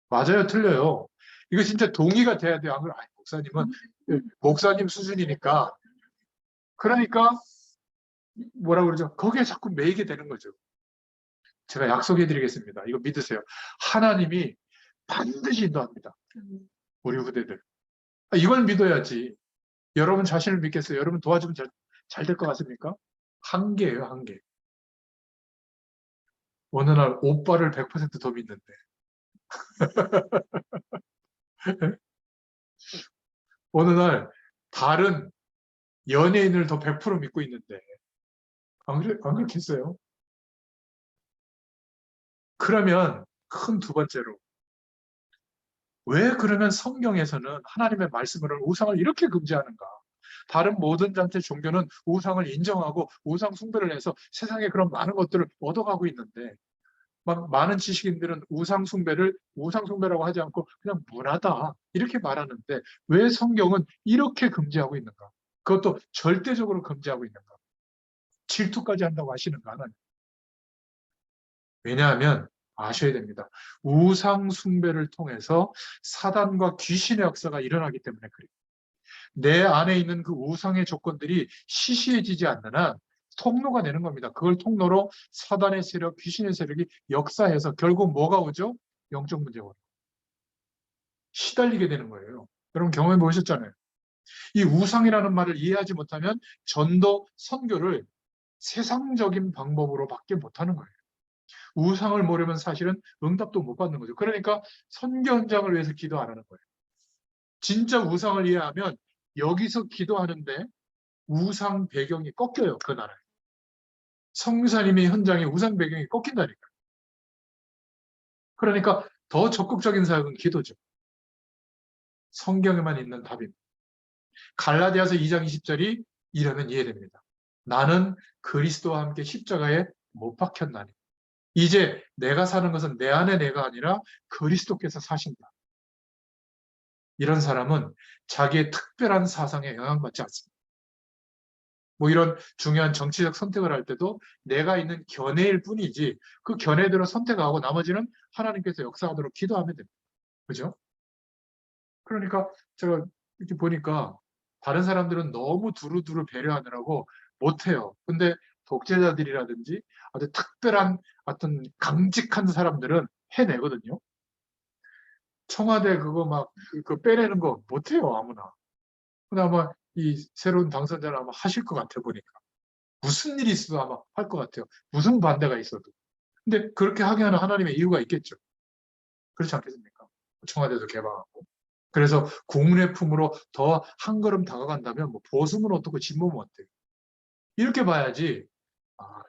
맞아요, 틀려요. 이거 진짜 동의가 돼야 돼요. 안 그러면, 목사님은 목사님 수준이니까. 그러니까 뭐라 그러죠? 거기에 자꾸 매이게 되는 거죠. 제가 약속해 드리겠습니다. 이거 믿으세요. 하나님이 반드시 인도합니다. 우리 후대들. 이걸 믿어야지. 여러분 자신을 믿겠어요? 여러분 도와주면 잘 될 것 같습니까? 한계예요, 한계. 어느 날 오빠를 100%더 믿는데. 어느 날 다른 연예인을 더 100% 믿고 있는데. 안 그렇겠어요? 그러면 큰 두 번째로 왜 그러면 성경에서는 하나님의 말씀을 우상을 이렇게 금지하는가? 다른 모든 단체 종교는 우상을 인정하고 우상 숭배를 해서 세상에 그런 많은 것들을 얻어가고 있는데 막 많은 지식인들은 우상 숭배를 우상 숭배라고 하지 않고 그냥 문화다 이렇게 말하는데 왜 성경은 이렇게 금지하고 있는가? 그것도 절대적으로 금지하고 있는가? 질투까지 한다고 하시는가 하나님? 왜냐하면 아셔야 됩니다. 우상 숭배를 통해서 사단과 귀신의 역사가 일어나기 때문에 그래요. 내 안에 있는 그 우상의 조건들이 시시해지지 않는 한 통로가 되는 겁니다. 그걸 통로로 사단의 세력, 귀신의 세력이 역사해서 결국 뭐가 오죠? 영적 문제가 오죠. 시달리게 되는 거예요. 여러분 경험해 보셨잖아요. 이 우상이라는 말을 이해하지 못하면 전도, 선교를 세상적인 방법으로밖에 못하는 거예요. 우상을 모르면 사실은 응답도 못 받는 거죠. 그러니까 선교 현장을 위해서 기도 안 하는 거예요. 진짜 우상을 이해하면 여기서 기도하는데 우상 배경이 꺾여요. 그 나라에. 성사님의 현장에 우상 배경이 꺾인다니까. 그러니까 더 적극적인 사역은 기도죠. 성경에만 있는 답입니다. 갈라디아서 2장 20절이 이러면 이해됩니다. 나는 그리스도와 함께 십자가에 못 박혔나니. 이제 내가 사는 것은 내 안에 내가 아니라 그리스도께서 사신다. 이런 사람은 자기의 특별한 사상에 영향받지 않습니다. 뭐 이런 중요한 정치적 선택을 할 때도 내가 있는 견해일 뿐이지 그 견해대로 선택하고 나머지는 하나님께서 역사하도록 기도하면 됩니다. 그죠? 그러니까 제가 이렇게 보니까 다른 사람들은 너무 두루두루 배려하느라고 못해요. 근데 독재자들이라든지 아주 특별한 어떤 강직한 사람들은 해내거든요. 청와대 그거 막 그 빼내는 거 못해요, 아무나. 근데 아마 이 새로운 당선자는 아마 하실 것 같아 보니까. 무슨 일이 있어도 아마 할 것 같아요. 무슨 반대가 있어도. 근데 그렇게 하게 하는 하나님의 이유가 있겠죠. 그렇지 않겠습니까? 청와대도 개방하고. 그래서 국민의 품으로 더 한 걸음 다가간다면 뭐 보수면 어떻고 진보면 어때요? 이렇게 봐야지. 아,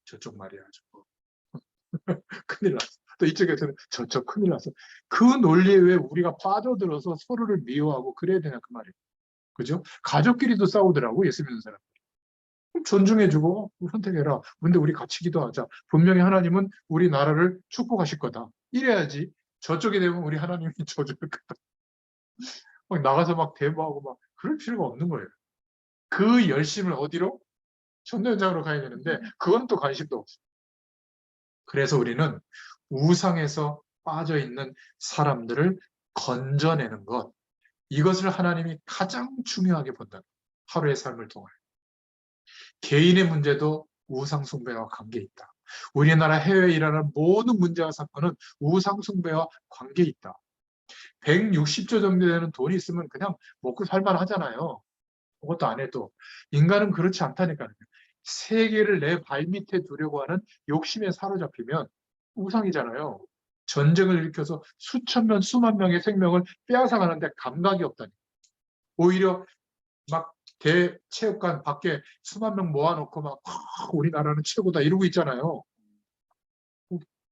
저쪽 말이야. 저거. 큰일 났어. 또 이쪽에서는 저쪽 큰일 났어. 그 논리에 왜 우리가 빠져들어서 서로를 미워하고 그래야 되냐 그 말이에요. 그죠? 가족끼리도 싸우더라고 예수 믿는 사람. 존중해주고 선택해라. 근데 우리 같이 기도하자. 분명히 하나님은 우리 나라를 축복하실 거다. 이래야지. 저쪽이 되면 우리 하나님이 저주를 거다. 막 나가서 막 대모하고 막 그럴 필요가 없는 거예요. 그 열심을 어디로? 전도연장으로 가야 되는데 그건 또 관심도 없어요. 그래서 우리는 우상에서 빠져 있는 사람들을 건져내는 것, 이것을 하나님이 가장 중요하게 본다. 하루의 삶을 통해. 개인의 문제도 우상 숭배와 관계 있다. 우리나라 해외에 일어나는 모든 문제와 사건은 우상 숭배와 관계 있다. 160조 정도 되는 돈이 있으면 그냥 먹고 살만 하잖아요. 그것도 안 해도. 인간은 그렇지 않다니까요. 세계를 내 발밑에 두려고 하는 욕심에 사로잡히면 우상이잖아요. 전쟁을 일으켜서 수천 명, 수만 명의 생명을 빼앗아가는데 감각이 없다니. 오히려 막 대체육관 밖에 수만 명 모아놓고 막 우리나라는 최고다 이러고 있잖아요.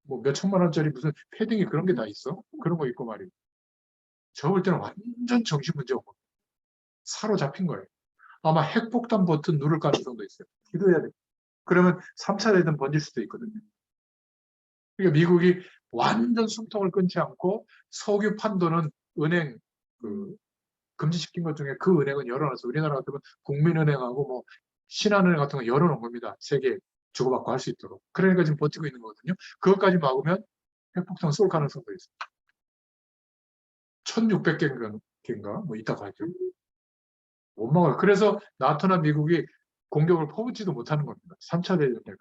뭐 몇 천만 원짜리 무슨 패딩이 그런 게 다 있어? 그런 거 있고 말이에요. 저 볼 때는 완전 정신 문제 오고 사로잡힌 거예요. 아마 핵폭탄 버튼 누를 가능성도 있어요. 기도해야 돼. 그러면 3차 대전 번질 수도 있거든요. 그러니까 미국이 완전 숨통을 끊지 않고 석유 판도는 은행 금지시킨 것 중에 그 은행은 열어놨어. 우리나라 같으면 국민은행하고 뭐 신한은행 같은 거 열어놓은 겁니다. 세계 주고받고 할 수 있도록. 그러니까 지금 버티고 있는 거거든요. 그것까지 막으면 핵폭탄 쏠 가능성도 있어요. 1600개인가 뭐 이따가 하죠. 못 막아요. 그래서 나토나 미국이 공격을 퍼붓지도 못하는 겁니다. 3차 대전 때가.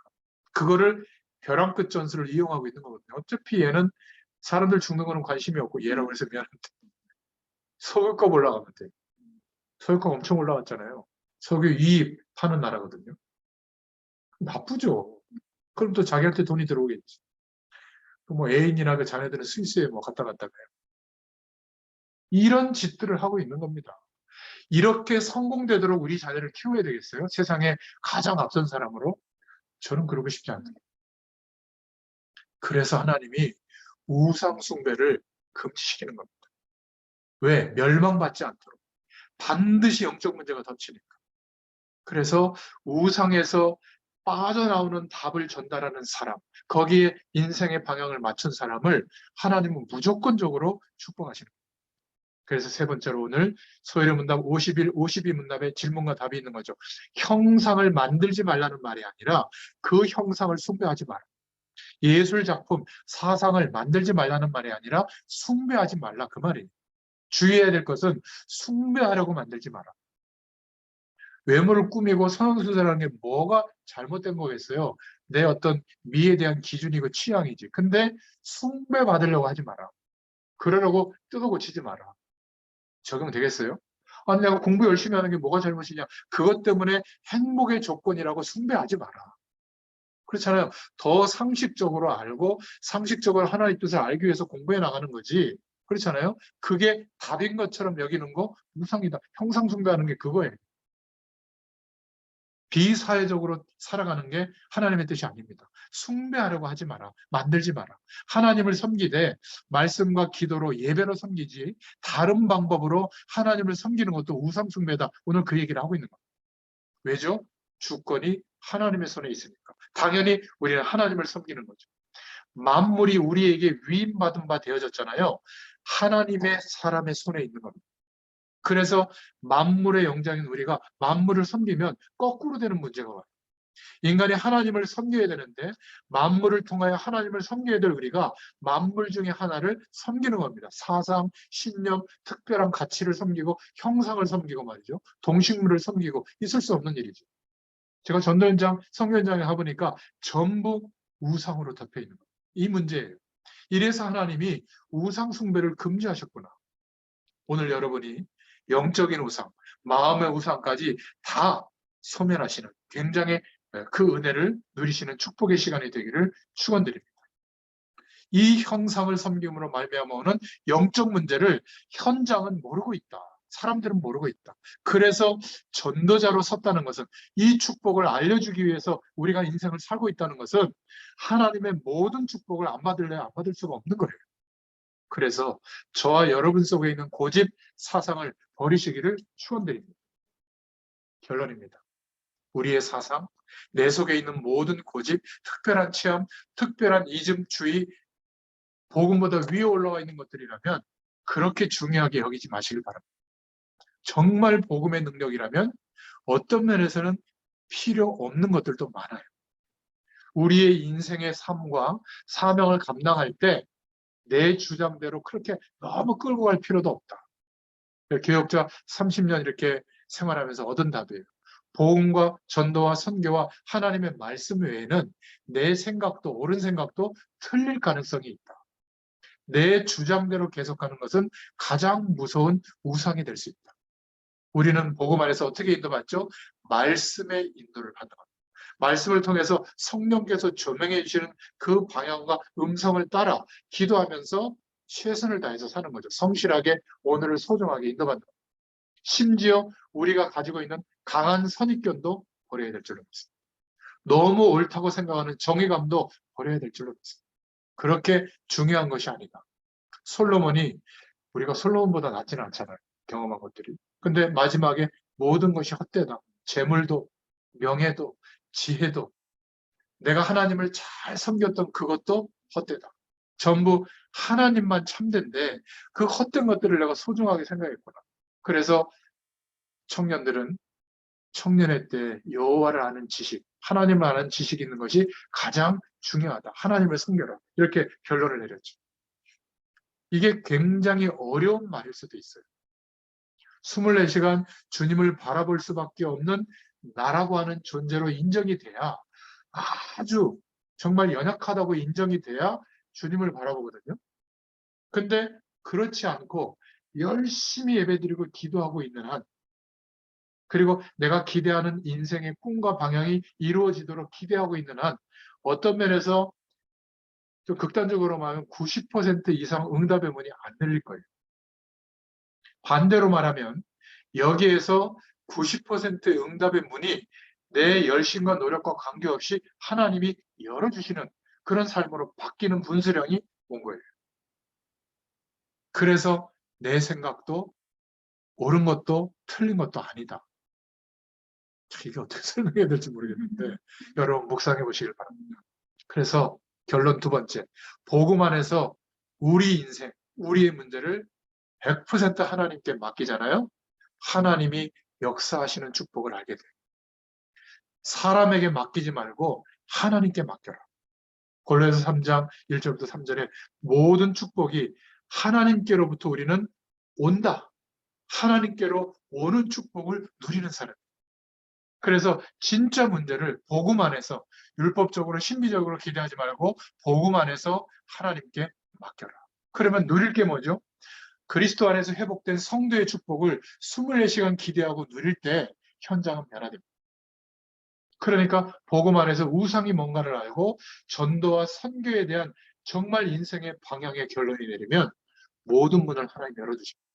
그거를 벼랑 끝 전술을 이용하고 있는 거거든요. 어차피 얘는 사람들 죽는 거는 관심이 없고 얘라고 해서 미안한데 석유값 올라가면 돼. 석유값 엄청 올라갔잖아요. 석유 이입 파는 나라거든요. 나쁘죠. 그럼 또 자기한테 돈이 들어오겠지. 뭐 애인이나 그 자녀들은 스위스에 뭐 갔다 갔다가 이런 짓들을 하고 있는 겁니다. 이렇게 성공되도록 우리 자녀를 키워야 되겠어요? 세상에 가장 앞선 사람으로? 저는 그러고 싶지 않다. 그래서 하나님이 우상 숭배를 금지시키는 겁니다. 왜? 멸망받지 않도록. 반드시 영적 문제가 덮치니까. 그래서 우상에서 빠져나오는 답을 전달하는 사람, 거기에 인생의 방향을 맞춘 사람을 하나님은 무조건적으로 축복하시는 거예요. 그래서 세 번째로 오늘 소일의 문답 52 문답에 질문과 답이 있는 거죠. 형상을 만들지 말라는 말이 아니라 그 형상을 숭배하지 마라. 예술 작품, 사상을 만들지 말라는 말이 아니라 숭배하지 말라 그 말이에요. 주의해야 될 것은 숭배하려고 만들지 마라. 외모를 꾸미고 성형수술하는 게 뭐가 잘못된 거겠어요? 내 어떤 미에 대한 기준이고 취향이지. 근데 숭배받으려고 하지 마라. 그러려고 뜯어고치지 마라. 적용 되겠어요? 아니 내가 공부 열심히 하는 게 뭐가 잘못이냐. 그것 때문에 행복의 조건이라고 숭배하지 마라. 그렇잖아요. 더 상식적으로 알고 상식적으로 하나님의 뜻을 알기 위해서 공부해 나가는 거지. 그렇잖아요. 그게 답인 것처럼 여기는 거 우상이다. 형상 숭배하는 게 그거예요. 비사회적으로 살아가는 게 하나님의 뜻이 아닙니다. 숭배하려고 하지 마라. 만들지 마라. 하나님을 섬기되 말씀과 기도로 예배로 섬기지 다른 방법으로 하나님을 섬기는 것도 우상 숭배다. 오늘 그 얘기를 하고 있는 겁니다. 왜죠? 주권이 하나님의 손에 있으니까. 당연히 우리는 하나님을 섬기는 거죠. 만물이 우리에게 위임받은 바 되어졌잖아요. 하나님의 사람의 손에 있는 겁니다. 그래서 만물의 영장인 우리가 만물을 섬기면 거꾸로 되는 문제가 와요. 인간이 하나님을 섬겨야 되는데 만물을 통하여 하나님을 섬겨야 될 우리가 만물 중에 하나를 섬기는 겁니다. 사상, 신념, 특별한 가치를 섬기고 형상을 섬기고 말이죠. 동식물을 섬기고 있을 수 없는 일이죠. 제가 전도 현장, 선교 현장에 가보니까 전부 우상으로 덮여 있는 거예요. 이 문제예요. 이래서 하나님이 우상 숭배를 금지하셨구나. 오늘 여러분이 영적인 우상, 마음의 우상까지 다 소멸하시는 굉장히 그 은혜를 누리시는 축복의 시간이 되기를 축원드립니다. 이 형상을 섬김으로 말미암아 오는 영적 문제를 현장은 모르고 있다. 사람들은 모르고 있다. 그래서 전도자로 섰다는 것은, 이 축복을 알려주기 위해서 우리가 인생을 살고 있다는 것은 하나님의 모든 축복을 안 받을래 안 받을 수가 없는 거예요. 그래서 저와 여러분 속에 있는 고집 사상을 버리시기를 축원드립니다. 결론입니다. 우리의 사상, 내 속에 있는 모든 고집, 특별한 체험, 특별한 이즘주의, 복음보다 위에 올라와 있는 것들이라면 그렇게 중요하게 여기지 마시길 바랍니다. 정말 복음의 능력이라면 어떤 면에서는 필요 없는 것들도 많아요. 우리의 인생의 삶과 사명을 감당할 때 내 주장대로 그렇게 너무 끌고 갈 필요도 없다. 교역자 30년 이렇게 생활하면서 얻은 답이에요. 복음과 전도와 선교와 하나님의 말씀 외에는 내 생각도, 옳은 생각도 틀릴 가능성이 있다. 내 주장대로 계속하는 것은 가장 무서운 우상이 될 수 있다. 우리는 복음 안에서 어떻게 인도받죠? 말씀의 인도를 받는 겁니다. 말씀을 통해서 성령께서 조명해 주시는 그 방향과 음성을 따라 기도하면서 최선을 다해서 사는 거죠. 성실하게 오늘을 소중하게 인도받는 겁니다. 심지어 우리가 가지고 있는 강한 선입견도 버려야 될 줄로 믿습니다. 너무 옳다고 생각하는 정의감도 버려야 될 줄로 믿습니다. 그렇게 중요한 것이 아니다. 솔로몬이, 우리가 솔로몬보다 낫지는 않잖아요. 경험한 것들이. 근데 마지막에 모든 것이 헛되다. 재물도, 명예도, 지혜도, 내가 하나님을 잘 섬겼던 그것도 헛되다. 전부 하나님만 참된데 그 헛된 것들을 내가 소중하게 생각했구나. 그래서 청년들은 청년의 때 여호와를 아는 지식, 하나님을 아는 지식이 있는 것이 가장 중요하다. 하나님을 섬겨라. 이렇게 결론을 내렸죠. 이게 굉장히 어려운 말일 수도 있어요. 24시간 주님을 바라볼 수밖에 없는 나라고 하는 존재로 인정이 돼야, 아주 정말 연약하다고 인정이 돼야 주님을 바라보거든요. 근데 그렇지 않고 열심히 예배드리고 기도하고 있는 한, 그리고 내가 기대하는 인생의 꿈과 방향이 이루어지도록 기대하고 있는 한, 어떤 면에서 좀 극단적으로 말하면 90% 이상 응답의 문이 안 열릴 거예요. 반대로 말하면 여기에서 90% 응답의 문이 내 열심과 노력과 관계없이 하나님이 열어주시는 그런 삶으로 바뀌는 분수령이 온 거예요. 그래서 내 생각도 옳은 것도 틀린 것도 아니다. 이게 어떻게 설명해야 될지 모르겠는데 여러분 묵상해 보시길 바랍니다. 그래서 결론 두 번째, 복음 안에서 우리 인생, 우리의 문제를 100% 하나님께 맡기잖아요. 하나님이 역사하시는 축복을 알게 돼요. 사람에게 맡기지 말고 하나님께 맡겨라. 골로새서 3장 1절부터 3절에 모든 축복이 하나님께로부터 우리는 온다. 하나님께로 오는 축복을 누리는 사람. 그래서 진짜 문제를 복음 안에서 율법적으로 신비적으로 기대하지 말고 복음 안에서 하나님께 맡겨라. 그러면 누릴 게 뭐죠? 그리스도 안에서 회복된 성도의 축복을 24시간 기대하고 누릴 때 현장은 변화됩니다. 그러니까 복음 안에서 우상이 뭔가를 알고 전도와 선교에 대한 정말 인생의 방향의 결론이 내리면 모든 문을 하나님 열어주십니다.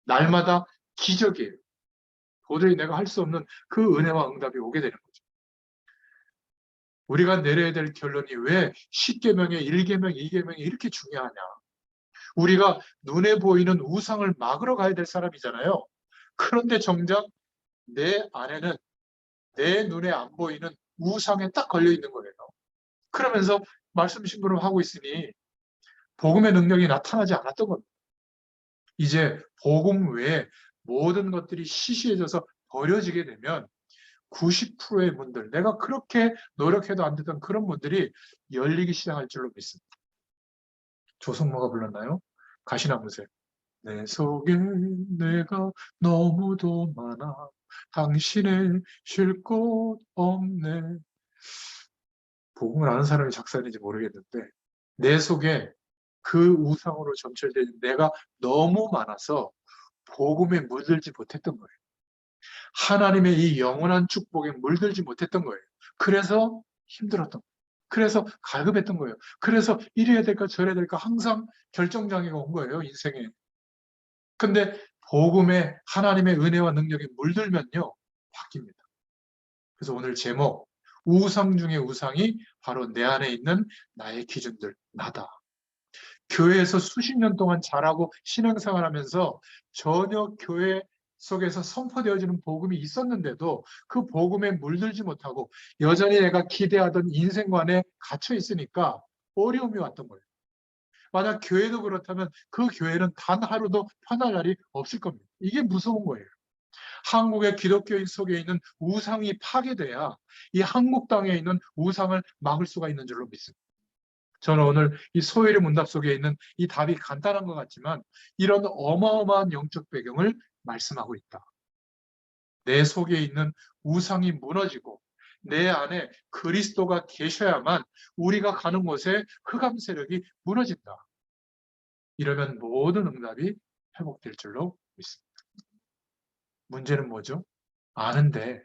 날마다 기적이에요. 도저히 내가 할 수 없는 그 은혜와 응답이 오게 되는 거죠. 우리가 내려야 될 결론이 왜 10계명의 1계명, 2계명이 이렇게 중요하냐. 우리가 눈에 보이는 우상을 막으러 가야 될 사람이잖아요. 그런데 정작 내 안에는 내 눈에 안 보이는 우상에 딱 걸려 있는 거예요. 그러면서 말씀 심부름하고 있으니 복음의 능력이 나타나지 않았던 겁니다. 이제 복음 외에 모든 것들이 시시해져서 버려지게 되면 90%의 문들, 내가 그렇게 노력해도 안 되던 그런 문들이 열리기 시작할 줄로 믿습니다. 조성모가 불렀나요? 가시나무새. 내 속에 내가 너무도 많아 당신의 쉴 곳 없네. 복음을 아는 사람이 작사인지 모르겠는데 내 속에 그 우상으로 점철된 내가 너무 많아서 복음에 물들지 못했던 거예요. 하나님의 이 영원한 축복에 물들지 못했던 거예요. 그래서 힘들었던 거예요. 그래서 갈급했던 거예요. 그래서 이래야 될까 저래야 될까 항상 결정장애가 온 거예요. 인생에. 근데 복음의 하나님의 은혜와 능력에 물들면요, 바뀝니다. 그래서 오늘 제목, 우상 중의 우상이 바로 내 안에 있는 나의 기준들, 나다. 교회에서 수십 년 동안 자라고 신앙생활하면서 전혀 교회 속에서 선포되어지는 복음이 있었는데도 그 복음에 물들지 못하고 여전히 내가 기대하던 인생관에 갇혀 있으니까 어려움이 왔던 거예요. 만약 교회도 그렇다면 그 교회는 단 하루도 편할 날이 없을 겁니다. 이게 무서운 거예요. 한국의 기독교인 속에 있는 우상이 파괴돼야 이 한국 땅에 있는 우상을 막을 수가 있는 줄로 믿습니다. 저는 오늘 이 소엘의 문답 속에 있는 이 답이 간단한 것 같지만 이런 어마어마한 영적 배경을 말씀하고 있다. 내 속에 있는 우상이 무너지고 내 안에 그리스도가 계셔야만 우리가 가는 곳에 흑암 세력이 무너진다. 이러면 모든 응답이 회복될 줄로 믿습니다. 문제는 뭐죠? 아는데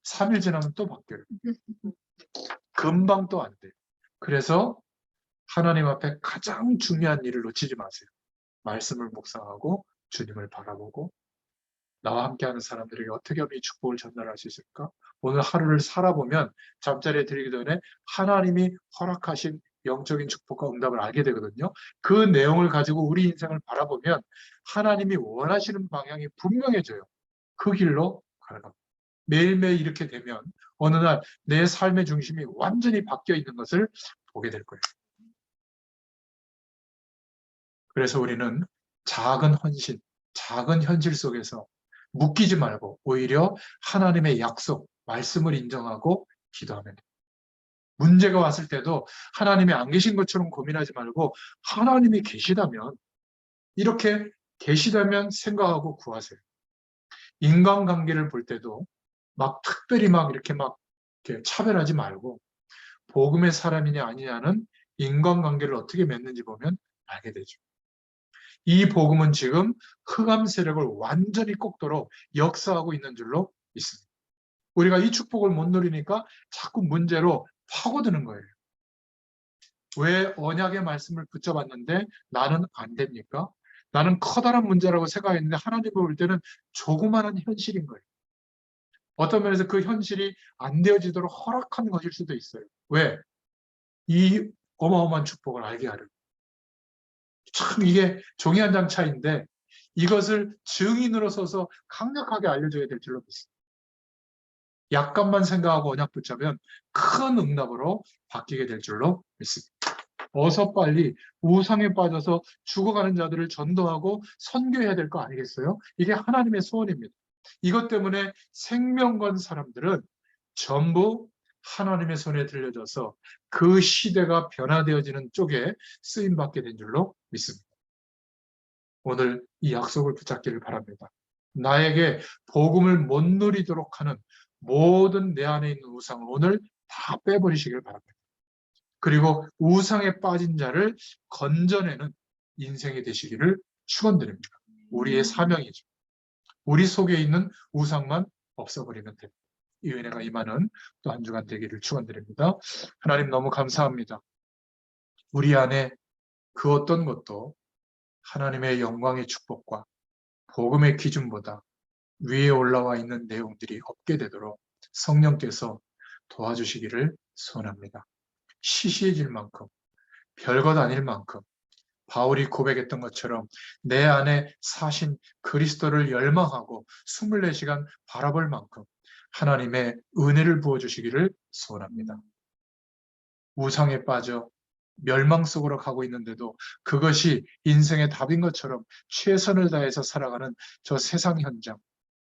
3일 지나면 또 바뀌어요. 금방 또 안 돼요. 그래서 하나님 앞에 가장 중요한 일을 놓치지 마세요. 말씀을 묵상하고 주님을 바라보고 나와 함께하는 사람들에게 어떻게 하면 이 축복을 전달할 수 있을까? 오늘 하루를 살아보면 잠자리에 들기 전에 하나님이 허락하신 영적인 축복과 응답을 알게 되거든요. 그 내용을 가지고 우리 인생을 바라보면 하나님이 원하시는 방향이 분명해져요. 그 길로 가라. 매일매일 이렇게 되면 어느 날 내 삶의 중심이 완전히 바뀌어 있는 것을 보게 될 거예요. 그래서 우리는 작은 헌신, 작은 현실 속에서 묶이지 말고 오히려 하나님의 약속, 말씀을 인정하고 기도하면 돼요. 문제가 왔을 때도 하나님이 안 계신 것처럼 고민하지 말고 하나님이 계시다면 이렇게 계시다면 생각하고 구하세요. 인간관계를 볼 때도 막 특별히 막 이렇게 차별하지 말고 복음의 사람이냐 아니냐는 인간관계를 어떻게 맺는지 보면 알게 되죠. 이 복음은 지금 흑암 세력을 완전히 꺾도록 역사하고 있는 줄로 믿습니다. 우리가 이 축복을 못 누리니까 자꾸 문제로 파고드는 거예요. 왜 언약의 말씀을 붙잡았는데 나는 안 됩니까? 나는 커다란 문제라고 생각했는데 하나님 볼 때는 조그마한 현실인 거예요. 어떤 면에서 그 현실이 안 되어지도록 허락한 것일 수도 있어요. 왜? 이 어마어마한 축복을 알게 하려고. 참 이게 종이 한 장 차이인데 이것을 증인으로 서서 강력하게 알려줘야 될 줄로 믿습니다. 약간만 생각하고 언약 붙잡으면 큰 응답으로 바뀌게 될 줄로 믿습니다. 어서 빨리 우상에 빠져서 죽어가는 자들을 전도하고 선교해야 될 거 아니겠어요? 이게 하나님의 소원입니다. 이것 때문에 생명건 사람들은 전부 하나님의 손에 들려져서 그 시대가 변화되어지는 쪽에 쓰임받게 된 줄로 믿습니다. 오늘 이 약속을 붙잡기를 바랍니다. 나에게 복음을 못 누리도록 하는 모든 내 안에 있는 우상을 오늘 다 빼버리시길 바랍니다. 그리고 우상에 빠진 자를 건져내는 인생이 되시기를 축원드립니다. 우리의 사명이죠. 우리 속에 있는 우상만 없어버리면 됩니다. 이 은혜가 임하는 또 한 주간 되기를 축원드립니다. 하나님 너무 감사합니다. 우리 안에 그 어떤 것도 하나님의 영광의 축복과 복음의 기준보다 위에 올라와 있는 내용들이 없게 되도록 성령께서 도와주시기를 소원합니다. 시시해질 만큼, 별것 아닐 만큼 바울이 고백했던 것처럼 내 안에 사신 그리스도를 열망하고 24시간 바라볼 만큼 하나님의 은혜를 부어주시기를 소원합니다. 우상에 빠져 멸망 속으로 가고 있는데도 그것이 인생의 답인 것처럼 최선을 다해서 살아가는 저 세상 현장,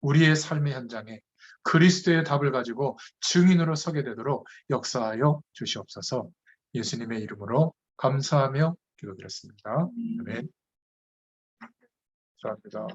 우리의 삶의 현장에 그리스도의 답을 가지고 증인으로 서게 되도록 역사하여 주시옵소서. 예수님의 이름으로 감사하며 기도드렸습니다. 아멘. 감사합니다.